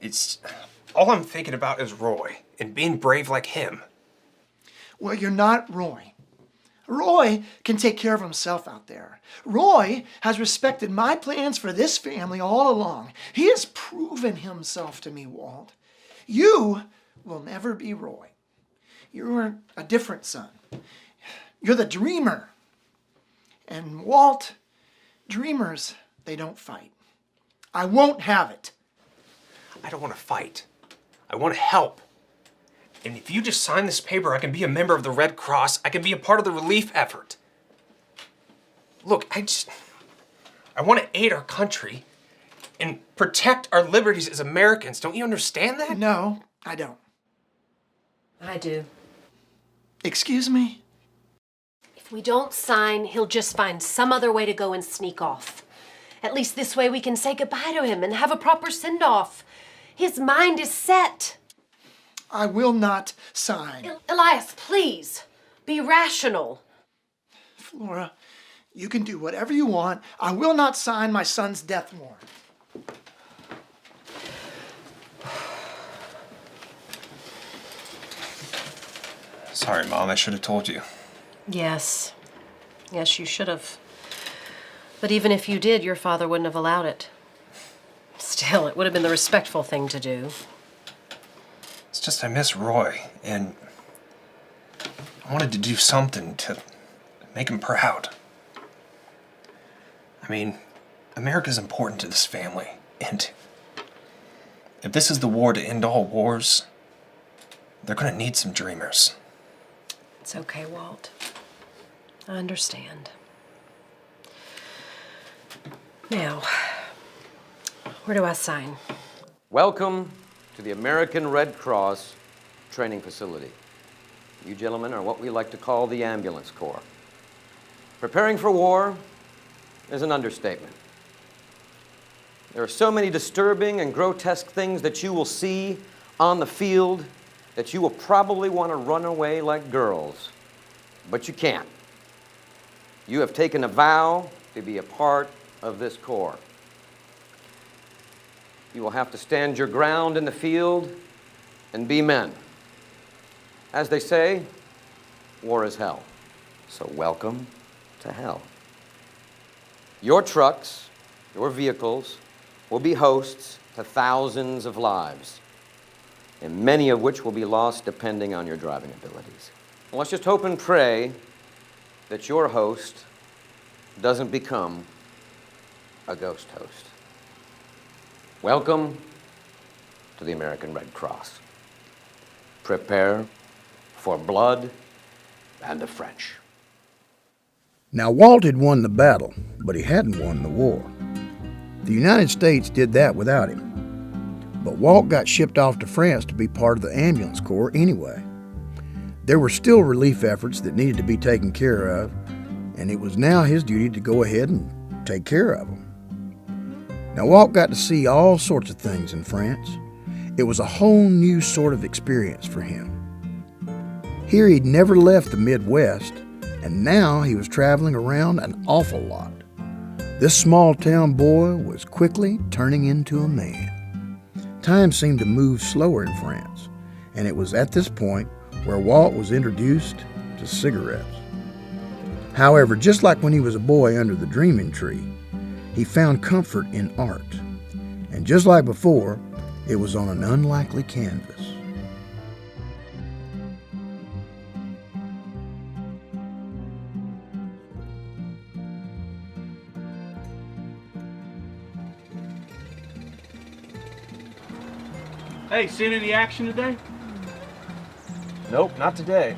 It's... all I'm thinking about is Roy and being brave like him. Well, you're not Roy. Roy can take care of himself out there. Roy has respected my plans for this family all along. He has proven himself to me, Walt. You will never be Roy. You're a different son. You're the dreamer. And Walt, dreamers, they don't fight. I won't have it. I don't want to fight. I want to help. And if you just sign this paper, I can be a member of the Red Cross. I can be a part of the relief effort. Look, I want to aid our country and protect our liberties as Americans. Don't you understand that? No, I don't. I do. Excuse me? If we don't sign, he'll just find some other way to go and sneak off. At least this way we can say goodbye to him and have a proper send-off. His mind is set. I will not sign. Elias, please, be rational. Flora, you can do whatever you want. I will not sign my son's death warrant. Sorry, Mom, I should have told you. Yes. Yes, you should have. But even if you did, your father wouldn't have allowed it. Still, it would have been the respectful thing to do. It's just I miss Roy, and I wanted to do something to make him proud. I mean, America's important to this family, and if this is the war to end all wars, they're gonna need some dreamers. It's okay, Walt. I understand. Now, where do I sign? Welcome to the American Red Cross training facility. You gentlemen are what we like to call the Ambulance Corps. Preparing for war is an understatement. There are so many disturbing and grotesque things that you will see on the field that you will probably want to run away like girls, but you can't. You have taken a vow to be a part of this Corps. You will have to stand your ground in the field and be men. As they say, war is hell. So welcome to hell. Your trucks, your vehicles, will be hosts to thousands of lives, and many of which will be lost depending on your driving abilities. And let's just hope and pray that your host doesn't become a ghost host. Welcome to the American Red Cross. Prepare for blood and the French. Now, Walt had won the battle, but he hadn't won the war. The United States did that without him. But Walt got shipped off to France to be part of the Ambulance Corps anyway. There were still relief efforts that needed to be taken care of, and it was now his duty to go ahead and take care of them. Now, Walt got to see all sorts of things in France. It was a whole new sort of experience for him. Here he'd never left the Midwest, and now he was traveling around an awful lot. This small-town boy was quickly turning into a man. Time seemed to move slower in France, and it was at this point where Walt was introduced to cigarettes. However, just like when he was a boy under the dreaming tree, he found comfort in art. And just like before, it was on an unlikely canvas. Hey, seen any action today? Nope, not today.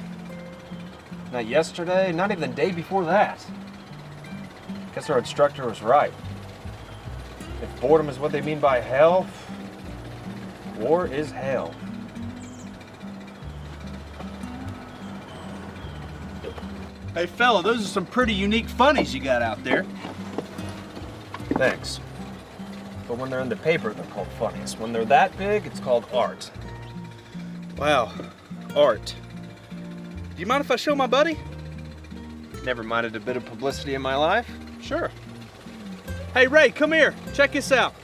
Not yesterday, not even the day before that. Guess our instructor was right. If boredom is what they mean by hell, war is hell. Hey, fella, those are some pretty unique funnies you got out there. Thanks. But when they're in the paper, they're called funnies. When they're that big, it's called art. Wow, art. Do you mind if I show my buddy? Never minded a bit of publicity in my life. Sure. Hey, Ray, come here. Check this out.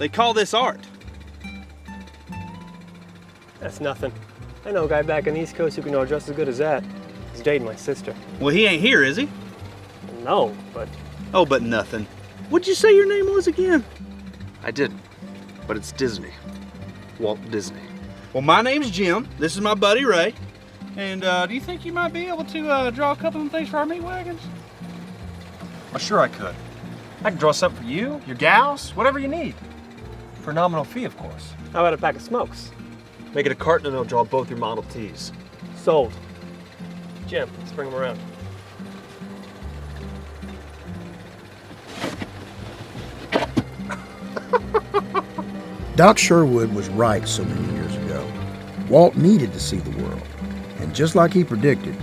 They call this art. That's nothing. I know a guy back on the East Coast who can draw just as good as that. He's dating my sister. Well, he ain't here, is he? No, but... Oh, but nothing. What'd you say your name was again? I didn't, but it's Disney. Walt Disney. Well, my name's Jim. This is my buddy, Ray. And do you think you might be able to draw a couple of things for our meat wagons? Well, sure I could. I can draw something for you, your gals, whatever you need. For a nominal fee, of course. How about a pack of smokes? Make it a carton and I'll draw both your Model Ts. Sold. Jim, let's bring him around. Doc Sherwood was right so many years ago. Walt needed to see the world. And just like he predicted,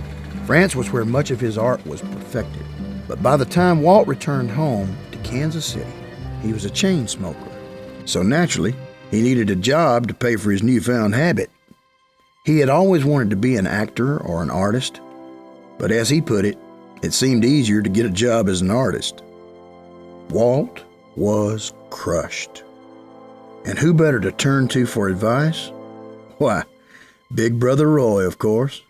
France was where much of his art was perfected. But by the time Walt returned home to Kansas City, he was a chain smoker. So naturally, he needed a job to pay for his newfound habit. He had always wanted to be an actor or an artist, but as he put it, it seemed easier to get a job as an artist. Walt was crushed. And who better to turn to for advice? Why, Big Brother Roy, of course.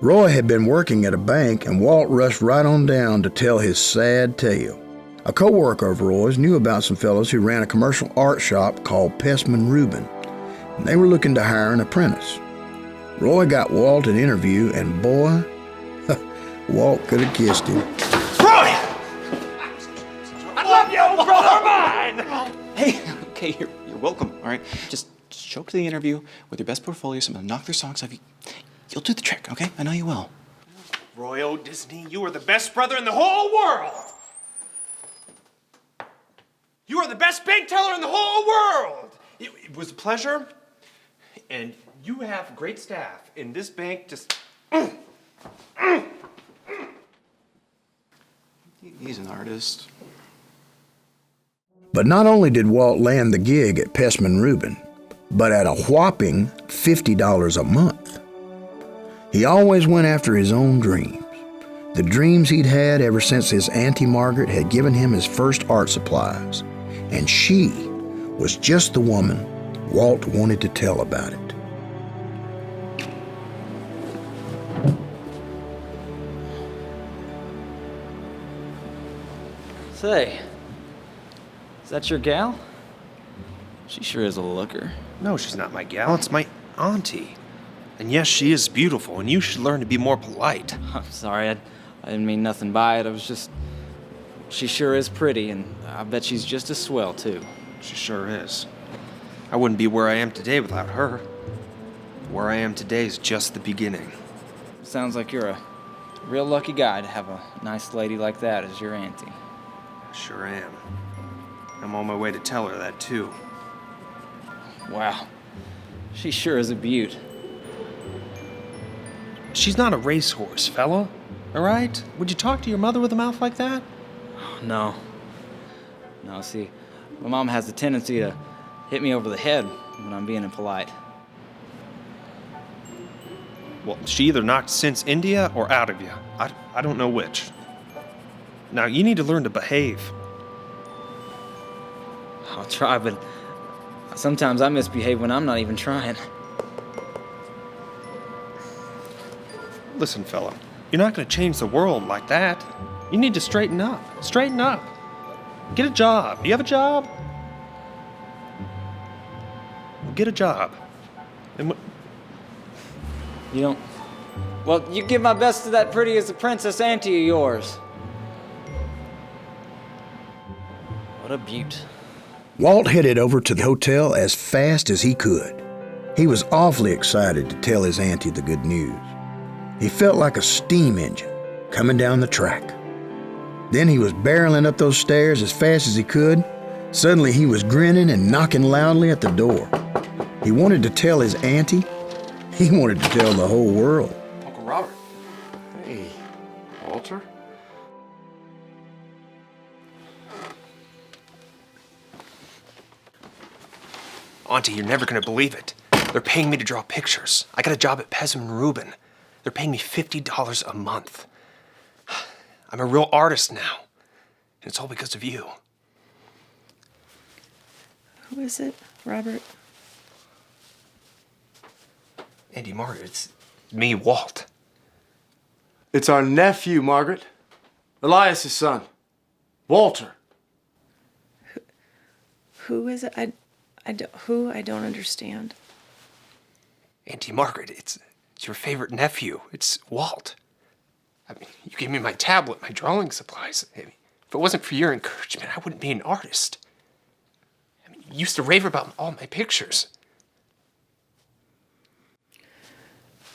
Roy had been working at a bank, and Walt rushed right on down to tell his sad tale. A co-worker of Roy's knew about some fellows who ran a commercial art shop called Pestman Rubin, and they were looking to hire an apprentice. Roy got Walt an interview, and boy, Walt could have kissed him. Roy! on! Hey, okay, you're welcome, all right? Just show up to the interview with your best portfolio, so I'm gonna knock their socks off you. You'll do the trick, okay? I know you will. Roy O. Disney, you are the best brother in the whole world! You are the best bank teller in the whole world! It was a pleasure, and you have great staff, and this bank just... He's an artist. But not only did Walt land the gig at Pestman Rubin, but at a whopping $50 a month. He always went after his own dreams, the dreams he'd had ever since his Auntie Margaret had given him his first art supplies, and she was just the woman Walt wanted to tell about it. Say, is that your gal? She sure is a looker. No, she's not my gal. It's my auntie. And yes, she is beautiful, and you should learn to be more polite. I'm sorry, I didn't mean nothing by it. I was just... She sure is pretty, and I bet she's just as swell, too. She sure is. I wouldn't be where I am today without her. Where I am today is just the beginning. Sounds like you're a real lucky guy to have a nice lady like that as your auntie. I sure am. I'm on my way to tell her that, too. Wow. She sure is a beaut. She's not a racehorse, fella. All right? Would you talk to your mother with a mouth like that? No. No, see, my mom has a tendency to hit me over the head when I'm being impolite. Well, she either knocked sense into you or out of you. I don't know which. Now, you need to learn to behave. I'll try, but sometimes I misbehave when I'm not even trying. Listen, fella, you're not going to change the world like that. You need to straighten up. Straighten up. Get a job. Do you have a job? Get a job. And You don't... Well, you give my best to that pretty as a princess auntie of yours. What a beaut. Walt headed over to the hotel as fast as he could. He was awfully excited to tell his auntie the good news. He felt like a steam engine coming down the track. Then he was barreling up those stairs as fast as he could. Suddenly he was grinning and knocking loudly at the door. He wanted to tell his auntie. He wanted to tell the whole world. Uncle Robert. Hey, Walter? Auntie, you're never going to believe it. They're paying me to draw pictures. I got a job at Pestman Rubin. They're paying me $50 a month. I'm a real artist now. And it's all because of you. Who is it, Robert? Auntie Margaret, it's me, Walt. It's our nephew, Margaret. Elias's son. Walter. Who is it? I don't understand. Auntie Margaret, it's your favorite nephew. It's Walt. I mean, you gave me my tablet, my drawing supplies. I mean, if it wasn't for your encouragement, I wouldn't be an artist. I mean, you used to rave about all my pictures.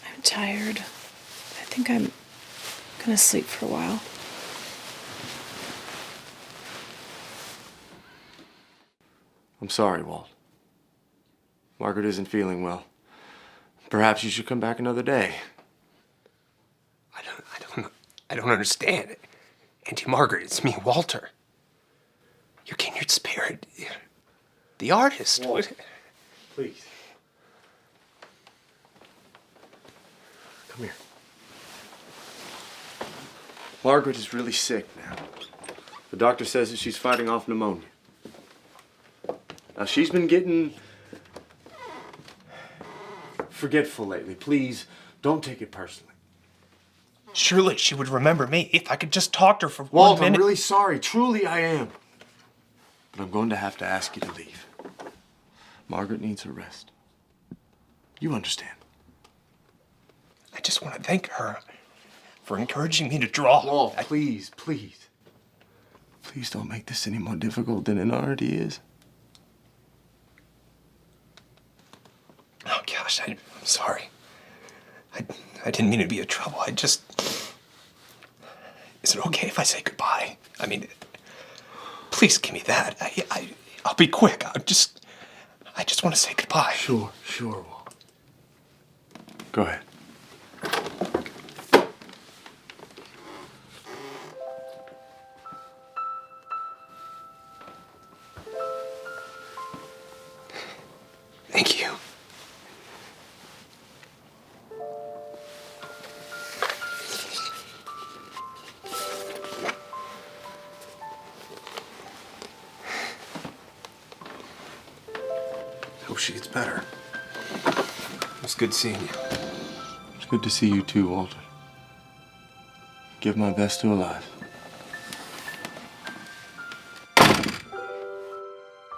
I'm tired. I think I'm gonna sleep for a while. I'm sorry, Walt. Margaret isn't feeling well. Perhaps you should come back another day. I don't understand. Auntie Margaret, it's me, Walter. Your kindred spirit. The artist. Walt, please. Come here. Margaret is really sick now. The doctor says that she's fighting off pneumonia. Now, she's been getting forgetful lately. Please, don't take it personally. Surely she would remember me if I could just talk to her for Walt, 1 minute. I'm really sorry. Truly, I am. But I'm going to have to ask you to leave. Margaret needs a rest. You understand. I just want to thank her for encouraging me to draw. Walt, please, please. Please don't make this any more difficult than it already is. Oh, gosh, I'm sorry. I didn't mean to be a trouble. Is it okay if I say goodbye? I mean, please give me that. I'll be quick. I just want to say goodbye. Sure, Walt. Go ahead. Thank you. Hope she gets better. It was good seeing you. It's good to see you too, Walter. Give my best to Eliza.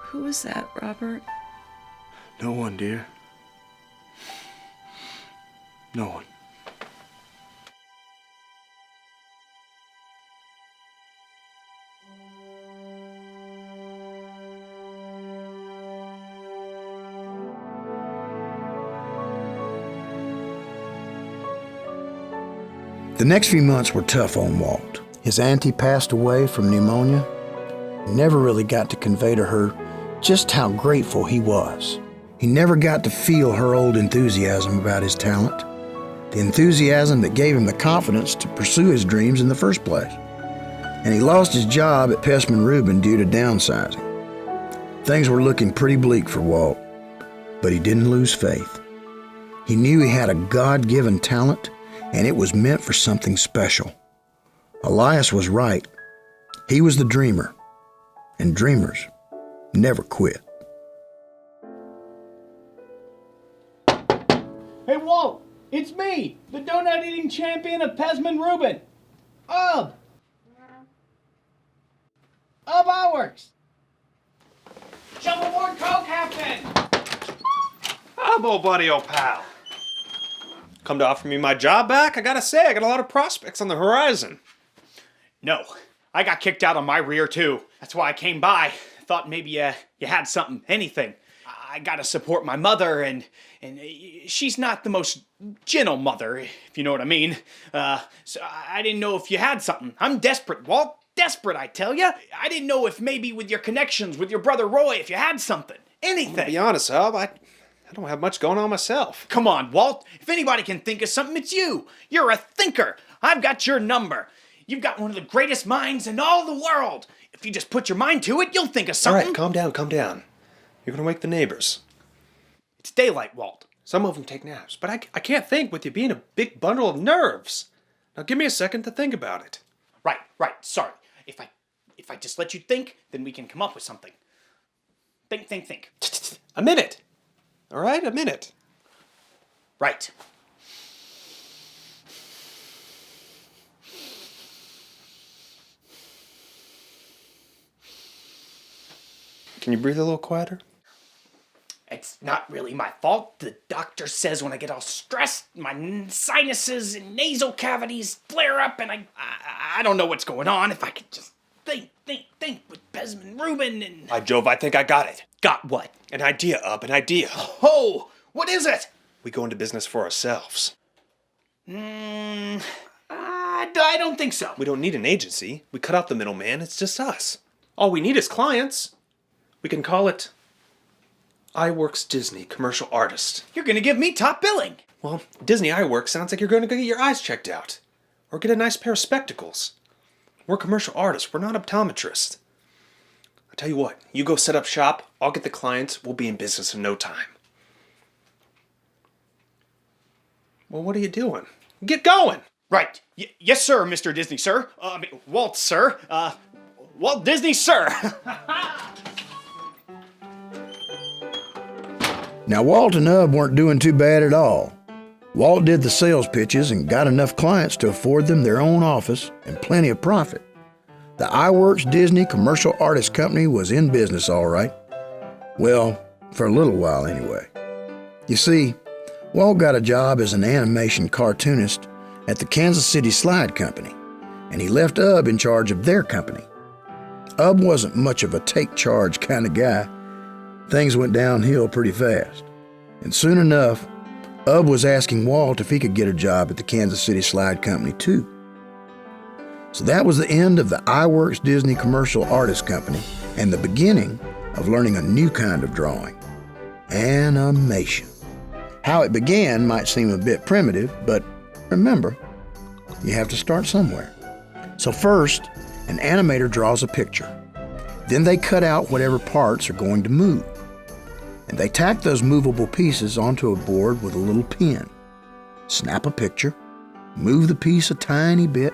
Who was that, Robert? No one, dear. No one. The next few months were tough on Walt. His auntie passed away from pneumonia. He never really got to convey to her just how grateful he was. He never got to feel her old enthusiasm about his talent, the enthusiasm that gave him the confidence to pursue his dreams in the first place. And he lost his job at Pessman Rubin due to downsizing. Things were looking pretty bleak for Walt, but he didn't lose faith. He knew he had a God-given talent, and it was meant for something special. Elias was right. He was the dreamer, and dreamers never quit. Hey, Walt, it's me, the donut-eating champion of Pessman Rubin. Ub Iwerks. Shuffleboard Coke, Captain. Old buddy, old pal. Come to offer me my job back? I gotta say, I got a lot of prospects on the horizon. No, I got kicked out on my rear too. That's why I came by. Thought maybe you had something, anything. I gotta support my mother, and she's not the most gentle mother, if you know what I mean. So I didn't know if you had something. I'm desperate, Walt. Desperate, I tell you. I didn't know if maybe with your connections with your brother Roy, if you had something. Anything. To be honest, Hub, I don't have much going on myself. Come on, Walt. If anybody can think of something, it's you. You're a thinker. I've got your number. You've got one of the greatest minds in all the world. If you just put your mind to it, you'll think of something. All right, calm down. You're gonna wake the neighbors. It's daylight, Walt. Some of them take naps, but I can't think with you being a big bundle of nerves. Now give me a second to think about it. Right. Sorry. If I just let you think, then we can come up with something. Think. A minute. All right, a minute. Right. Can you breathe a little quieter? It's not really my fault. The doctor says when I get all stressed, my sinuses and nasal cavities flare up, and I don't know what's going on. If I could just think with Pessman Rubin and... By Jove, I think I got it. Got what? An idea, an idea. Oh, what is it? We go into business for ourselves. I don't think so. We don't need an agency. We cut out the middleman. It's just us. All we need is clients. We can call it Iwerks Disney Commercial Artist. You're gonna give me top billing. Well, Disney Iwerks sounds like you're gonna go get your eyes checked out. Or get a nice pair of spectacles. We're commercial artists. We're not optometrists. I tell you what, you go set up shop. I'll get the clients. We'll be in business in no time. Well, what are you doing? Get going! Right. Yes, sir, Mr. Disney, sir. Walt, sir. Walt Disney, sir. Now, Walt and Ub weren't doing too bad at all. Walt did the sales pitches and got enough clients to afford them their own office and plenty of profit. The Iwerks Disney Commercial Artist Company was in business all right. Well, for a little while anyway. You see, Walt got a job as an animation cartoonist at the Kansas City Slide Company, and he left Ub in charge of their company. Ub wasn't much of a take charge kind of guy. Things went downhill pretty fast. And soon enough, Ub was asking Walt if he could get a job at the Kansas City Slide Company too. So that was the end of the iWorks Disney Commercial Artist Company and the beginning of learning a new kind of drawing, animation. How it began might seem a bit primitive, but remember, you have to start somewhere. So first, an animator draws a picture. Then they cut out whatever parts are going to move. And they tack those movable pieces onto a board with a little pin. Snap a picture, move the piece a tiny bit,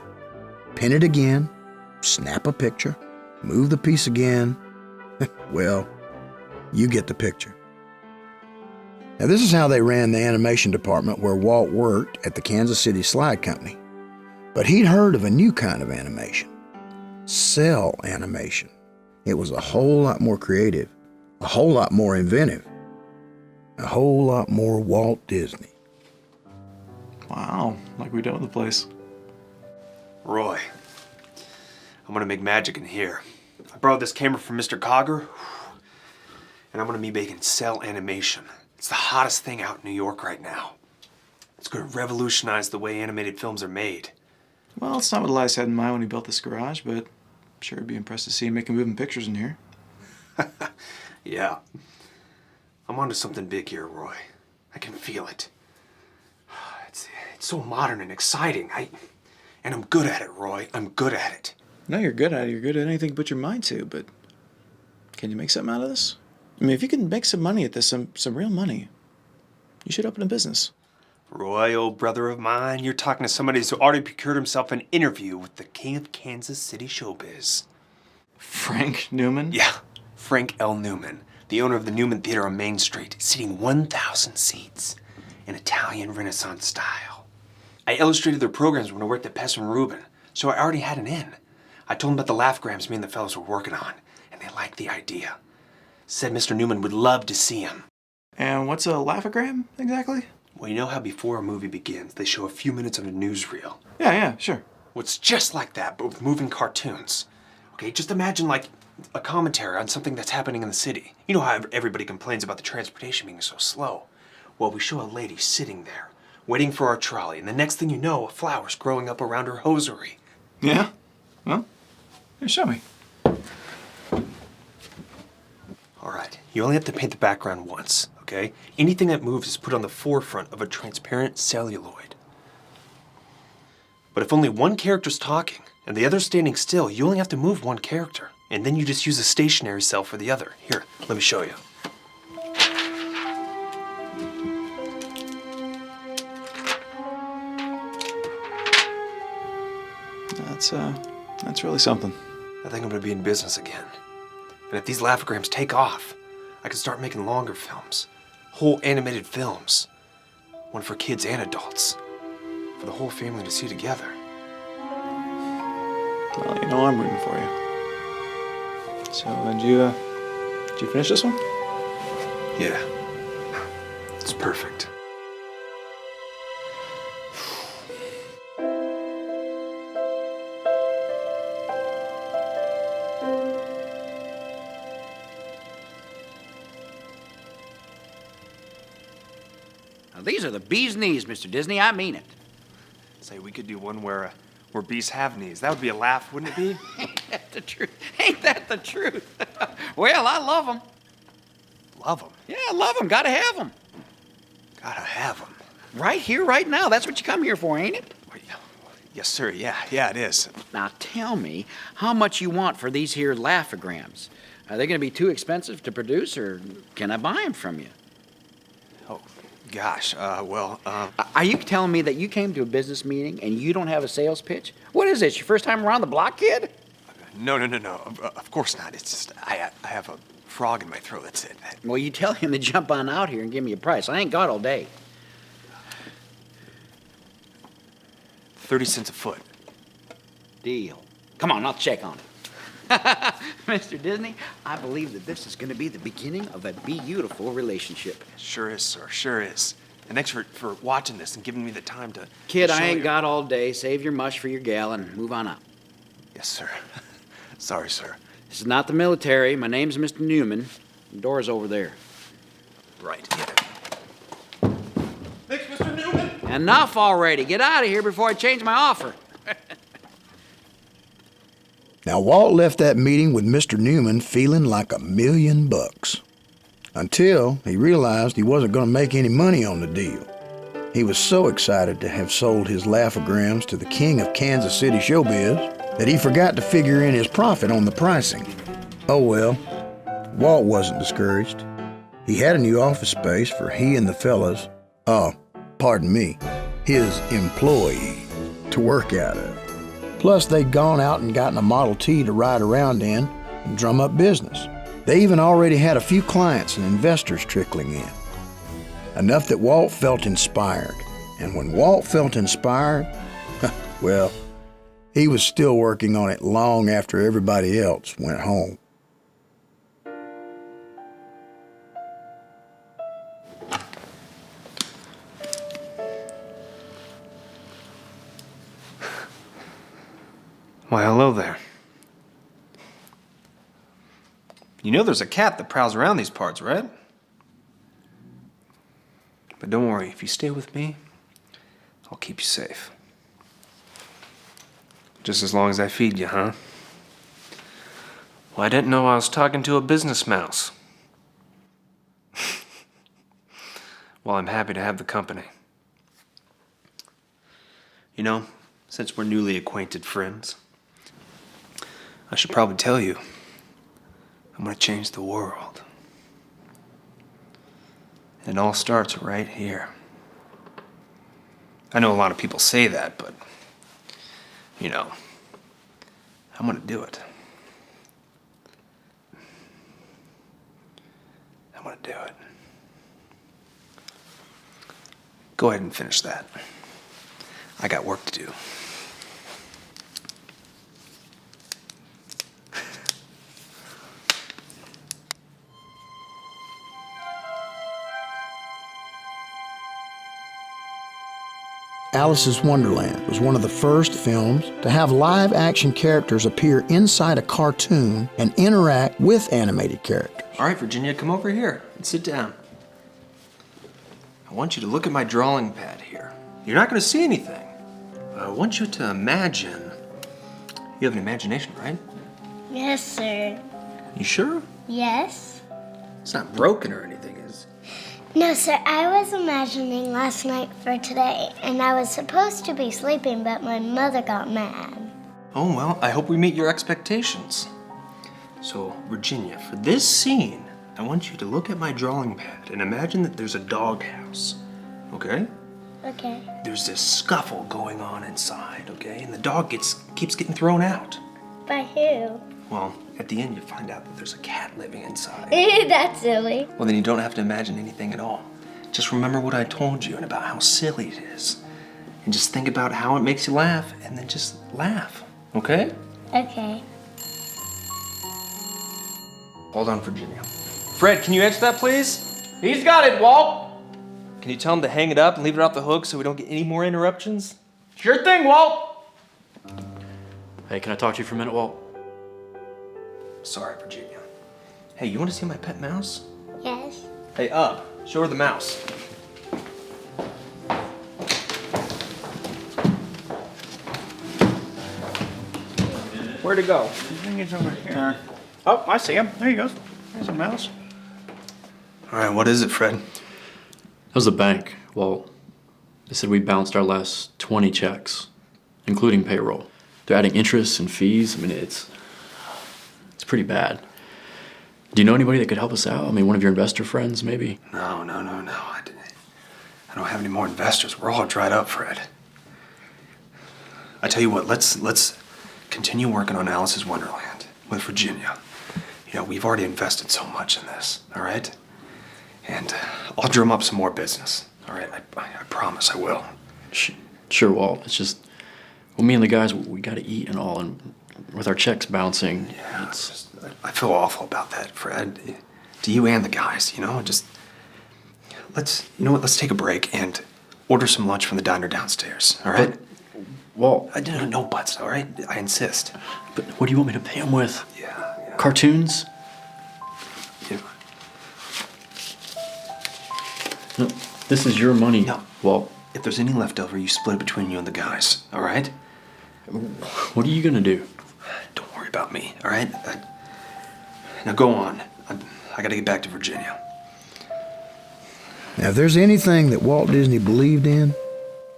pin it again, snap a picture, move the piece again. Well, you get the picture. Now this is how they ran the animation department where Walt worked at the Kansas City Slide Company. But he'd heard of a new kind of animation, cell animation. It was a whole lot more creative, a whole lot more inventive, a whole lot more Walt Disney. Wow, like we done with the place. Roy, I'm gonna make magic in here. I borrowed this camera from Mr. Cogger, and I'm gonna be making cell animation. It's the hottest thing out in New York right now. It's gonna revolutionize the way animated films are made. Well, it's not what Elias had in mind when he built this garage, but I'm sure he'd be impressed to see him making moving pictures in here. Yeah. I'm onto something big here, Roy. I can feel it. It's so modern and exciting. And I'm good at it, Roy. I'm good at it. No, you're good at it. You're good at anything you put your mind to, but can you make something out of this? I mean, if you can make some money at this, some real money, you should open a business. Roy, old brother of mine, you're talking to somebody who's already procured himself an interview with the king of Kansas City showbiz. Frank Newman? Yeah, Frank L. Newman, the owner of the Newman Theater on Main Street, seating 1,000 seats in Italian Renaissance style. I illustrated their programs when I worked at Pess and Rubin, so I already had an in. I told them about the laughgrams me and the fellows were working on, and they liked the idea. Said Mr. Newman would love to see him. And what's a laughogram, exactly? Well, you know how before a movie begins, they show a few minutes of a newsreel? Yeah, sure. Well, it's just like that, but with moving cartoons. Okay, just imagine like a commentary on something that's happening in the city. You know how everybody complains about the transportation being so slow? Well, we show a lady sitting there, waiting for our trolley, and the next thing you know, a flower's growing up around her hosiery. Yeah? Well, here, show me. All right, you only have to paint the background once, okay? Anything that moves is put on the forefront of a transparent celluloid. But if only one character's talking and the other's standing still, you only have to move one character. And then you just use a stationary cell for the other. Here, let me show you. That's really something. I think I'm gonna be in business again. And if these laughograms take off, I can start making longer films. Whole animated films. One for kids and adults. For the whole family to see together. Well, you know I'm rooting for you. So, did you finish this one? Yeah. It's perfect. Now, these are the bee's knees, Mr. Disney. I mean it. Say, we could do one where bees have knees. That would be a laugh, wouldn't it be? Ain't that the truth? Ain't that the truth? Well, I love them. Love them? Yeah, I love them. Gotta have them. Gotta have them. Right here, right now. That's what you come here for, ain't it? Yes, sir. Yeah, it is. Now, tell me how much you want for these here laughograms. Are they gonna be too expensive to produce, or can I buy them from you? Oh, gosh, well. Are you telling me that you came to a business meeting and you don't have a sales pitch? What is this, your first time around the block, kid? No. Of course not. It's just, I have a frog in my throat, that's it. Well, you tell him to jump on out here and give me a price. I ain't got all day. 30 cents a foot. Deal. Come on, I'll check on it. Mr. Disney, I believe that this is going to be the beginning of a beautiful relationship. Sure is, sir. Sure is. And thanks for watching this and giving me the time to... Kid, to show I ain't you. got all day. Save your mush for your gal and move on up. Yes, sir. Sorry, sir. This is not the military. My name's Mr. Newman. The door's over there. Right, Thanks, Mr. Newman. Enough already. Get out of here before I change my offer. Now, Walt left that meeting with Mr. Newman feeling like $1,000,000. Until he realized he wasn't going to make any money on the deal. He was so excited to have sold his Laugh-O-Grams to the king of Kansas City showbiz that he forgot to figure in his profit on the pricing. Oh well, Walt wasn't discouraged. He had a new office space for he and the fellas, pardon me, his employee, to work out of. Plus, they'd gone out and gotten a Model T to ride around in and drum up business. They even already had a few clients and investors trickling in. Enough that Walt felt inspired. And when Walt felt inspired, well, he was still working on it long after everybody else went home. Why, hello there. You know there's a cat that prowls around these parts, right? But don't worry, if you stay with me, I'll keep you safe. Just as long as I feed you, huh? Well, I didn't know I was talking to a business mouse. Well, I'm happy to have the company. You know, since we're newly acquainted friends, I should probably tell you, I'm gonna change the world. And it all starts right here. I know a lot of people say that, but, you know, I'm gonna do it. I'm gonna do it. Go ahead and finish that. I got work to do. Alice's Wonderland was one of the first films to have live-action characters appear inside a cartoon and interact with animated characters. All right, Virginia, come over here and sit down. I want you to look at my drawing pad here. You're not going to see anything. I want you to imagine. You have an imagination, right? Yes, sir. You sure? Yes. It's not broken or anything, is it? No, sir. I was imagining last night for today, and I was supposed to be sleeping, but my mother got mad. Oh, well, I hope we meet your expectations. So, Virginia, for this scene, I want you to look at my drawing pad and imagine that there's a doghouse, okay? Okay. There's this scuffle going on inside, okay? And the dog keeps getting thrown out. By who? Well, at the end, you find out that there's a cat living inside. That's silly. Well, then you don't have to imagine anything at all. Just remember what I told you and about how silly it is. And just think about how it makes you laugh, and then just laugh, okay? Okay. Hold on, Virginia. Fred, can you answer that, please? He's got it, Walt. Can you tell him to hang it up and leave it off the hook so we don't get any more interruptions? Sure thing, Walt. Hey, can I talk to you for a minute, Walt? Sorry, Virginia. Hey, you want to see my pet mouse? Yes. Hey, up. Show her the mouse. Where'd it go? I think it's over here. Oh, I see him. There he goes. There's a mouse. All right, what is it, Fred? That was the bank, Walt. They said we bounced our last 20 checks, including payroll. They're adding interest and fees. I mean, it's pretty bad. Do you know anybody that could help us out? I mean, one of your investor friends, maybe? No. I don't have any more investors. We're all dried up, Fred. I tell you what, let's continue working on Alice's Wonderland with Virginia. You know, we've already invested so much in this, all right? And I'll drum up some more business, all right? I promise I will. Sure, Walt. It's just, well, me and the guys, we got to eat and all, and with our checks bouncing, yeah, I feel awful about that, Fred. To you and the guys, you know, just let's take a break and order some lunch from the diner downstairs, all right? Walt. No buts, all right? I insist. But what do you want me to pay him with? Yeah. Cartoons? No, this is your money. No, well, if there's any left over, you split it between you and the guys, all right? What are you gonna do? Don't worry about me, all right? Now go on. I gotta get back to Virginia. Now, if there's anything that Walt Disney believed in,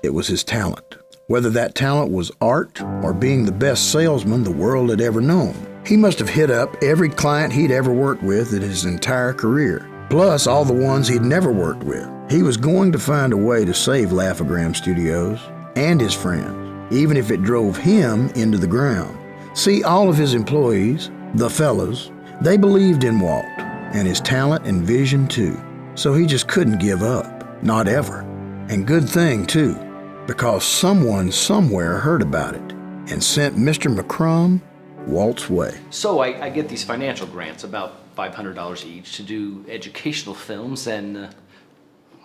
it was his talent. Whether that talent was art or being the best salesman the world had ever known. He must have hit up every client he'd ever worked with in his entire career, plus all the ones he'd never worked with. He was going to find a way to save Laugh-O-Gram Studios and his friends, even if it drove him into the ground. See, all of his employees, the fellas, they believed in Walt and his talent and vision too. So he just couldn't give up, not ever. And good thing too, because someone somewhere heard about it and sent Mr. McCrum Walt's way. So I get these financial grants, about $500 each, to do educational films, and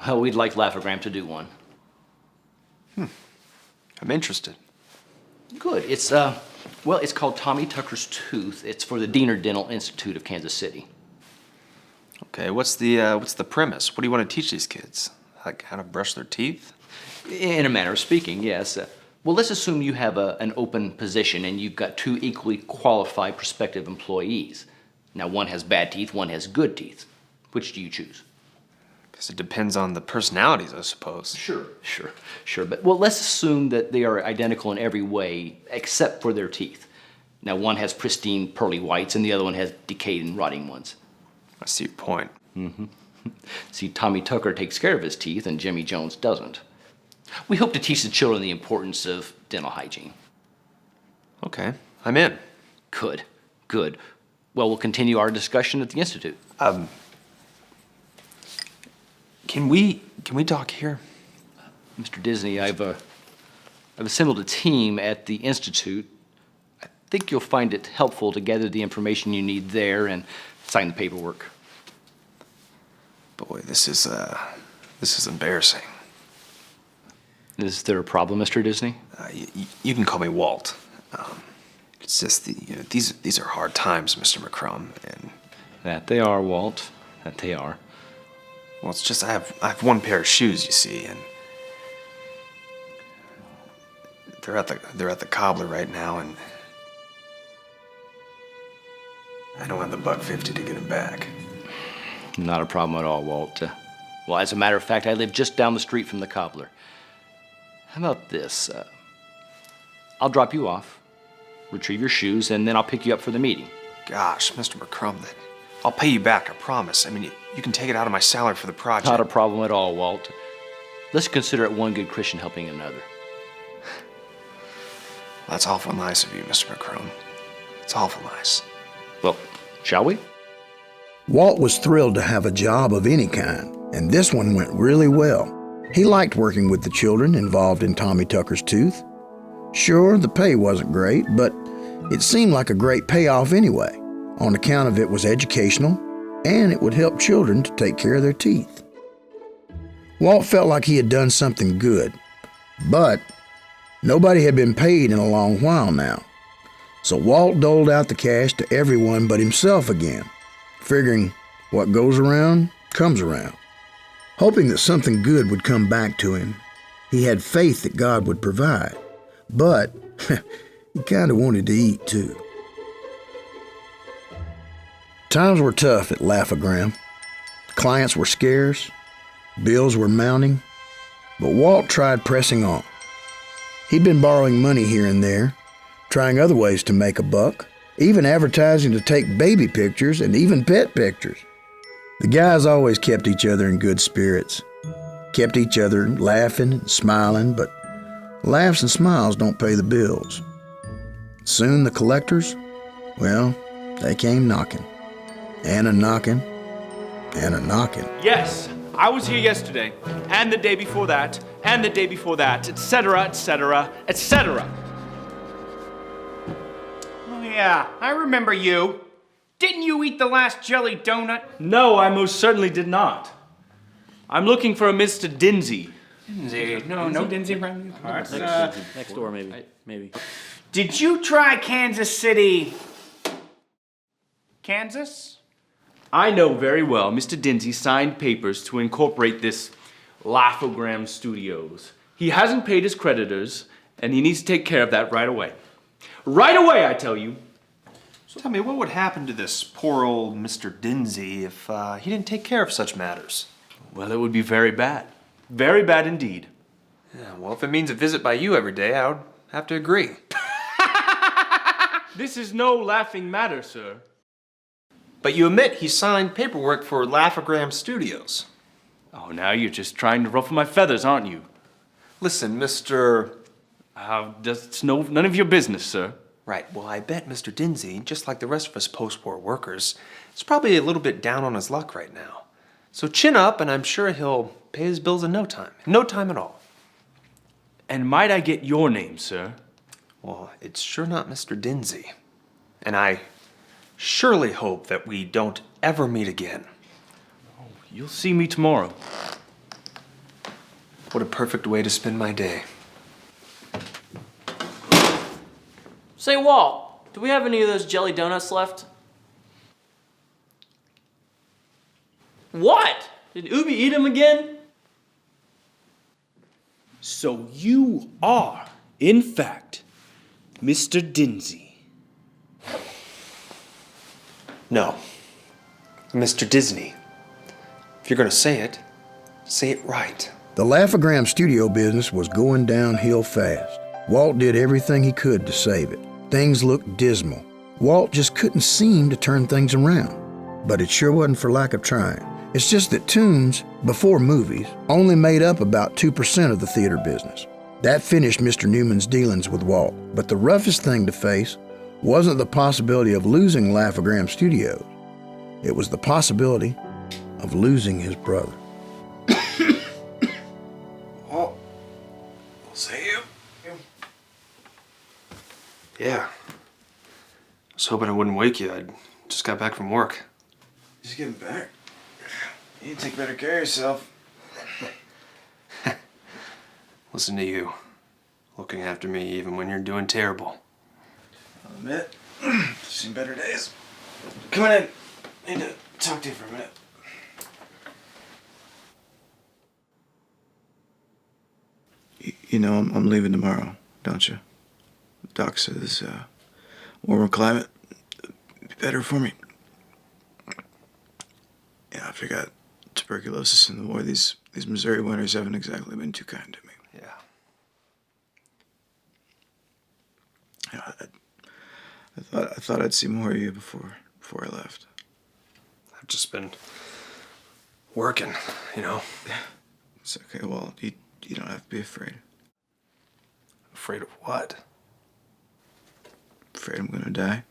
well, we'd like Laugh-O-Gram to do one. I'm interested. Good. It's well, it's called Tommy Tucker's Tooth. It's for the Diener Dental Institute of Kansas City. Okay, what's the premise? What do you want to teach these kids? Like how to brush their teeth? In a manner of speaking, yes. Well, let's assume you have an open position and you've got two equally qualified prospective employees. Now, one has bad teeth, one has good teeth. Which do you choose? Guess it depends on the personalities, I suppose. Sure. But, well, let's assume that they are identical in every way except for their teeth. Now, one has pristine pearly whites and the other one has decayed and rotting ones. I see your point. Mm-hmm. See, Tommy Tucker takes care of his teeth and Jimmy Jones doesn't. We hope to teach the children the importance of dental hygiene. Okay, I'm in. Good. Well, we'll continue our discussion at the Institute. Can we talk here? Mr. Disney, I've assembled a team at the Institute. I think you'll find it helpful to gather the information you need there and sign the paperwork. Boy, this is embarrassing. Is there a problem, Mr. Disney? You can call me Walt. It's just these are hard times, Mr. McCrum, and that they are, Walt. That they are. Well, it's just I have one pair of shoes, you see, and they're at the cobbler right now, and I don't have the $1.50 to get them back. Not a problem at all, Walt. Well, as a matter of fact, I live just down the street from the cobbler. How about this? I'll drop you off, retrieve your shoes, and then I'll pick you up for the meeting. Gosh, Mr. McCrum, I'll pay you back, I promise. I mean, you can take it out of my salary for the project. Not a problem at all, Walt. Let's consider it one good Christian helping another. That's awful nice of you, Mr. McCrum. It's awful nice. Well, shall we? Walt was thrilled to have a job of any kind, and this one went really well. He liked working with the children involved in Tommy Tucker's Tooth. Sure, the pay wasn't great, but it seemed like a great payoff anyway, on account of it was educational, and it would help children to take care of their teeth. Walt felt like he had done something good, but nobody had been paid in a long while now. So Walt doled out the cash to everyone but himself again, figuring what goes around comes around. Hoping that something good would come back to him, he had faith that God would provide, but he kind of wanted to eat too. Times were tough at Laugh-O-Gram. Clients were scarce, bills were mounting, but Walt tried pressing on. He'd been borrowing money here and there, trying other ways to make a buck, even advertising to take baby pictures and even pet pictures. The guys always kept each other in good spirits, kept each other laughing and smiling, but laughs and smiles don't pay the bills. Soon the collectors, well, they came knocking, and a knocking, and a knocking. Yes, I was here yesterday, and the day before that, and the day before that, etc., etc., etc. Oh yeah, I remember you. Didn't you eat the last jelly donut? No, I most certainly did not. I'm looking for a Mr. Dinsey. Dinsey? No Dinsey around these parts. Next door, maybe. Did you try Kansas City Kansas? I know very well Mr. Dinsey signed papers to incorporate this Laugh-O-Gram Studios. He hasn't paid his creditors, and he needs to take care of that right away. Right away, I tell you. So tell me, what would happen to this poor old Mr. Dinsey if he didn't take care of such matters? Well, it would be very bad. Very bad indeed. Yeah, well, if it means a visit by you every day, I would have to agree. This is no laughing matter, sir. But you admit he signed paperwork for Laugh-O-Gram Studios. Oh, now you're just trying to ruffle my feathers, aren't you? Listen, Mr. That's none of your business, sir. Right, well, I bet Mr. Dinsey, just like the rest of us post-war workers, is probably a little bit down on his luck right now. So chin up, and I'm sure he'll pay his bills in no time. No time at all. And might I get your name, sir? Well, it's sure not Mr. Dinsey. And I surely hope that we don't ever meet again. Oh, you'll see me tomorrow. What a perfect way to spend my day. Say, Walt, do we have any of those jelly donuts left? What? Did Ubi eat them again? So you are, in fact, Mr. Dinsey. No. Mr. Disney. If you're gonna say it right. The Laugh-O-Gram studio business was going downhill fast. Walt did everything he could to save it. Things looked dismal. Walt just couldn't seem to turn things around. But it sure wasn't for lack of trying. It's just that tunes, before movies, only made up about 2% of the theater business. That finished Mr. Newman's dealings with Walt. But the roughest thing to face wasn't the possibility of losing Laugh-O-Gram Studios. It was the possibility of losing his brother. Walt, I'll see you. Yeah. I was hoping I wouldn't wake you. I just got back from work. Just getting back. You need to take better care of yourself. Listen to you. Looking after me even when you're doing terrible. I'll admit, I've seen better days. Come on in. I need to talk to you for a minute. You know, I'm leaving tomorrow, don't you? Doc says, warmer climate be better for me. Yeah, I forgot tuberculosis in the war. These Missouri winters haven't exactly been too kind to me. Yeah, I thought I'd see more of you before I left. I've just been working, you know. It's okay, Walt. You don't have to be afraid. Afraid of what? Afraid I'm gonna die?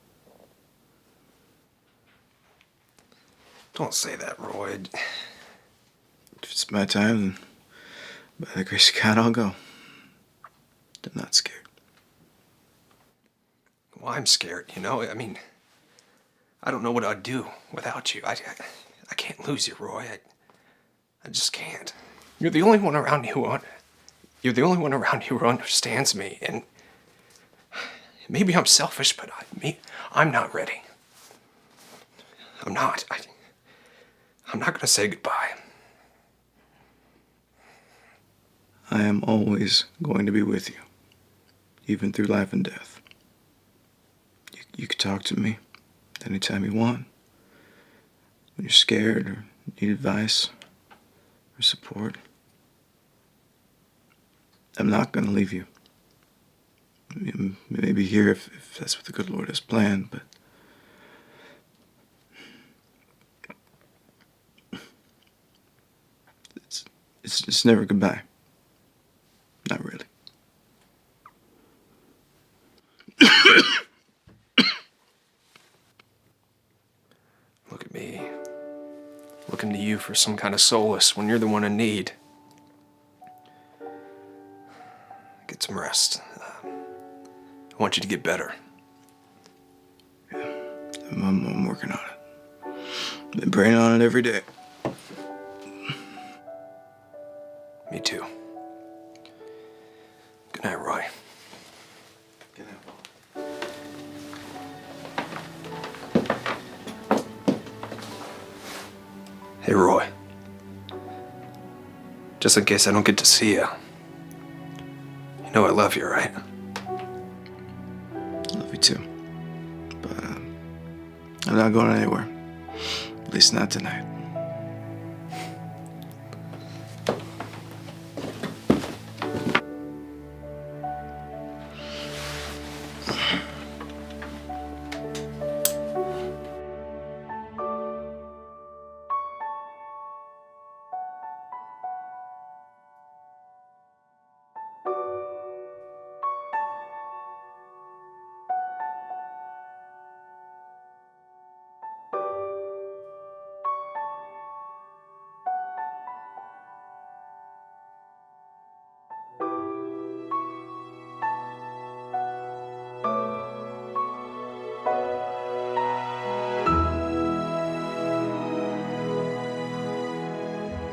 Don't say that, Roy. If it's my time, then by the grace of God, I'll go. I'm not scared. Well, I'm scared, you know? I mean, I don't know what I'd do without you. I can't lose you, Roy. I just can't. You're the only one around who understands me, and maybe I'm selfish, but I'm not ready. I'm not. I'm not gonna say goodbye. I am always going to be with you, even through life and death. You can talk to me anytime you want. When you're scared or need advice or support. I'm not going to leave you. Maybe here if that's what the good Lord has planned, but it's never goodbye. Not really. Look at me. Looking to you for some kind of solace when you're the one in need. Get some rest. I want you to get better. I'm working on it. Been praying on it every day. Me too. Good night, Roy. Good night. Hey, Roy. Just in case I don't get to see you. You know I love you, right? Love you too. But I'm not going anywhere. At least not tonight.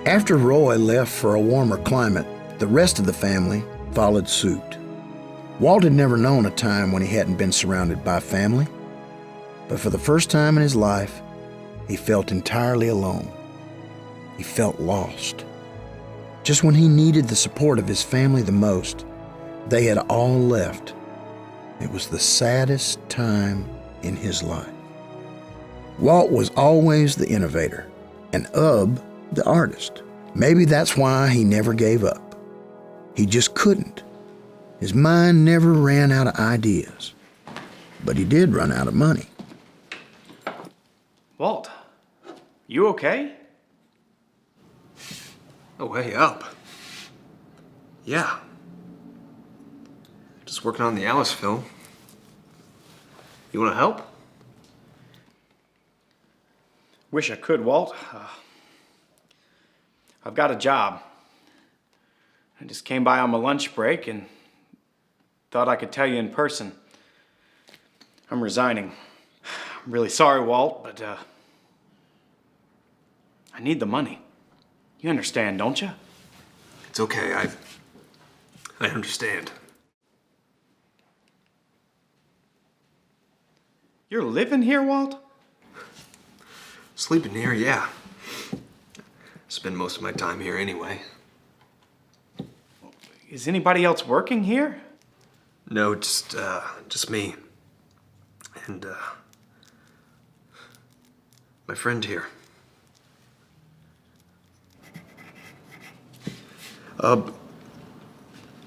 After Roy left for a warmer climate, the rest of the family followed suit. Walt had never known a time when he hadn't been surrounded by family, but for the first time in his life, he felt entirely alone. He felt lost. Just when he needed the support of his family the most, they had all left. It was the saddest time in his life. Walt was always the innovator, and Ub the artist. Maybe that's why he never gave up. He just couldn't. His mind never ran out of ideas. But he did run out of money. Walt, you okay? Oh, hey, Up. Yeah. Just working on the Alice film. You want to help? Wish I could, Walt. I've got a job. I just came by on my lunch break and thought I could tell you in person. I'm resigning. I'm really sorry, Walt, but I need the money. You understand, don't you? It's okay. I understand. You're living here, Walt? Sleeping here, yeah. Spend most of my time here anyway. Is anybody else working here? No, just me. And, my friend here.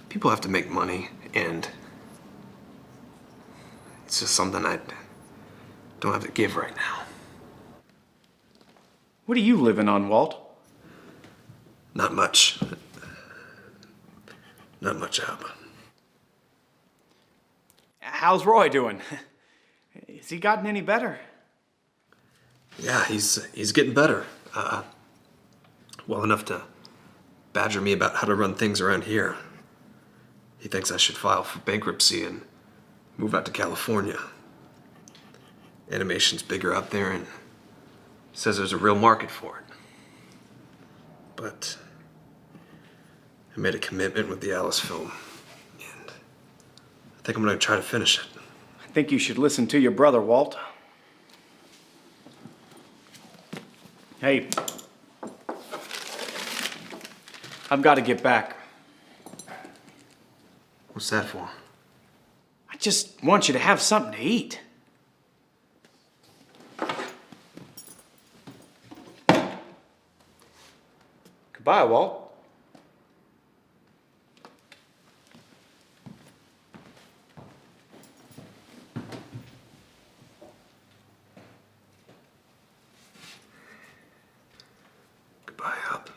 People have to make money, and it's just something I don't have to give right now. What are you living on, Walt? Not much. Not much up. How's Roy doing? Has he gotten any better? Yeah, he's getting better. Well enough to badger me about how to run things around here. He thinks I should file for bankruptcy and move out to California. Animation's bigger out there and says there's a real market for it. But I made a commitment with the Alice film, and I think I'm gonna try to finish it. I think you should listen to your brother, Walt. Hey, I've got to get back. What's that for? I just want you to have something to eat. Goodbye, Walt. Goodbye, Up.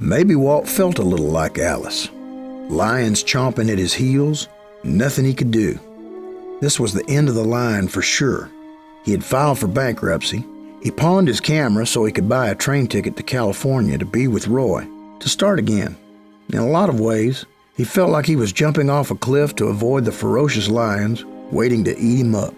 Maybe Walt felt a little like Alice. Lions chomping at his heels, nothing he could do. This was the end of the line for sure. He had filed for bankruptcy. He pawned his camera so he could buy a train ticket to California to be with Roy, to start again. In a lot of ways, he felt like he was jumping off a cliff to avoid the ferocious lions waiting to eat him up.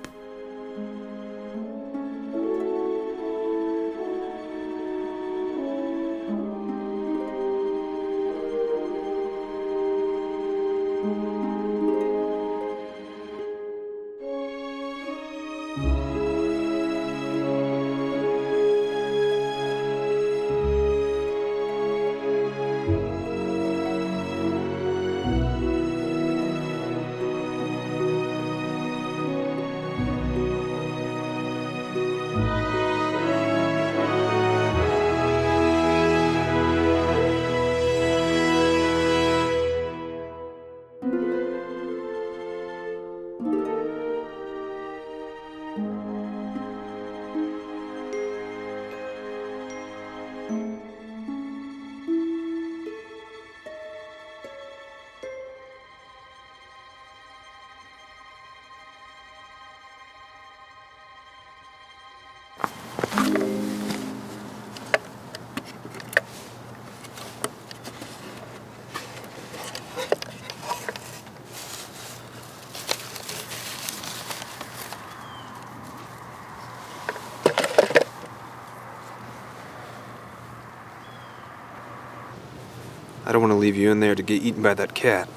I don't want to leave you in there to get eaten by that cat.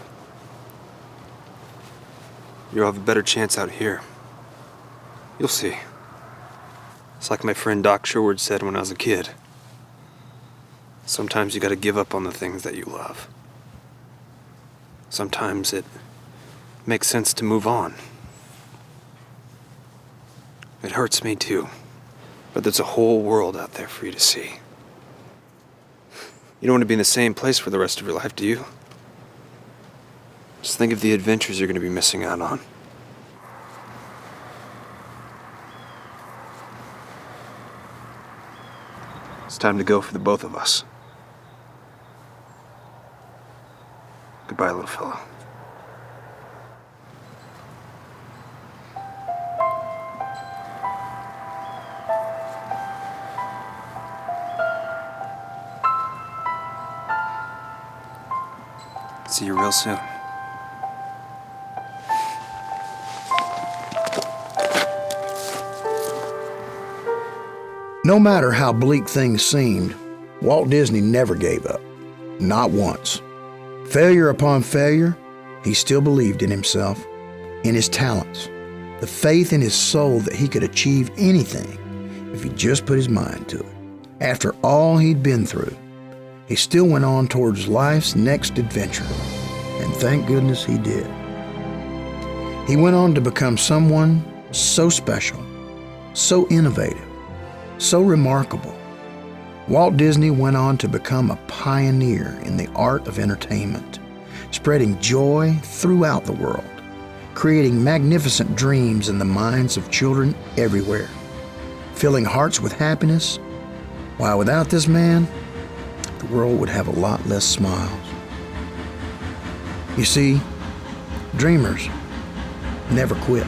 You'll have a better chance out here. You'll see. It's like my friend Doc Sherwood said when I was a kid. Sometimes you gotta give up on the things that you love. Sometimes it makes sense to move on. It hurts me too, but there's a whole world out there for you to see. You don't want to be in the same place for the rest of your life, do you? Just think of the adventures you're going to be missing out on. It's time to go for the both of us. Goodbye, little fellow. See you real soon. No matter how bleak things seemed, Walt Disney never gave up. Not once. Failure upon failure, he still believed in himself, in his talents, the faith in his soul that he could achieve anything if he just put his mind to it. After all he'd been through, he still went on towards life's next adventure, and thank goodness he did. He went on to become someone so special, so innovative, so remarkable. Walt Disney went on to become a pioneer in the art of entertainment, spreading joy throughout the world, creating magnificent dreams in the minds of children everywhere, filling hearts with happiness, while without this man, the world would have a lot less smiles. You see, dreamers never quit.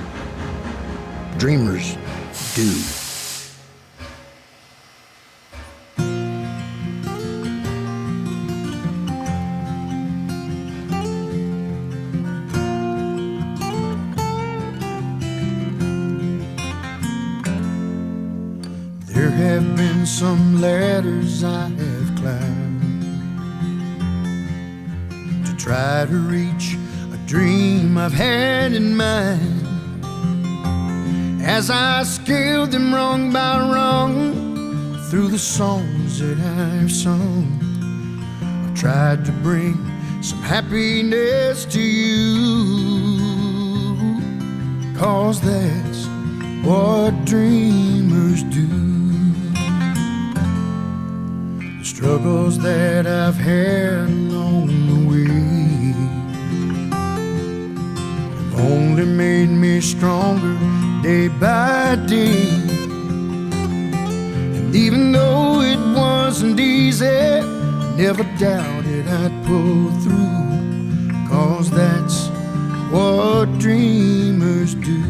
Dreamers do. There have been some ladders I have climbed to try to reach a dream I've had in mind. As I scaled them rung by rung through the songs that I've sung, I've tried to bring some happiness to you, 'cause that's what dreamers do. The struggles that I've had along the way have only made me stronger day by day. And even though it wasn't easy, never doubted I'd pull through, 'cause that's what dreamers do.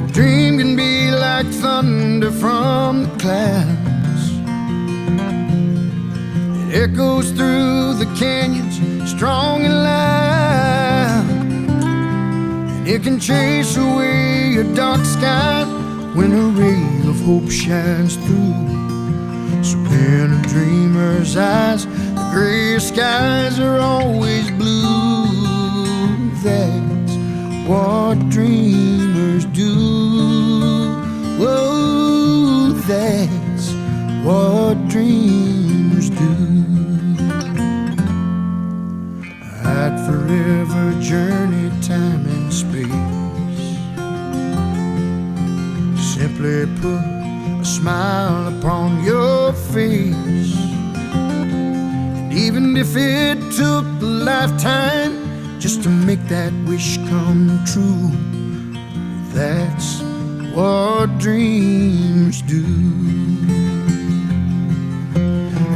A dream can be like thunder from the clouds. It echoes through the canyons, strong and loud. And it can chase away a dark sky when a ray of hope shines through. So in a dreamer's eyes, the gray skies are always blue. That's what dreamers do. Whoa, that's what dreamers do. I'd forever journey time and space, simply put a smile upon your face. And even if it took a lifetime just to make that wish come true, that's what dreams do.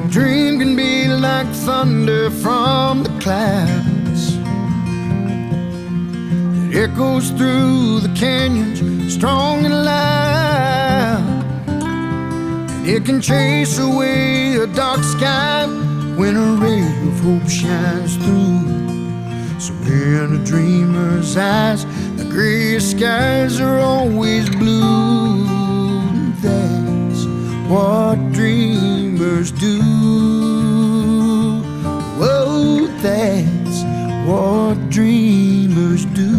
A dream can be like thunder from the clouds. It echoes through the canyons, strong and loud. It can chase away a dark sky when a ray of hope shines through. So in a dreamer's eyes, the gray skies are always blue. That's what dreamers do. Whoa, that's what dreamers do.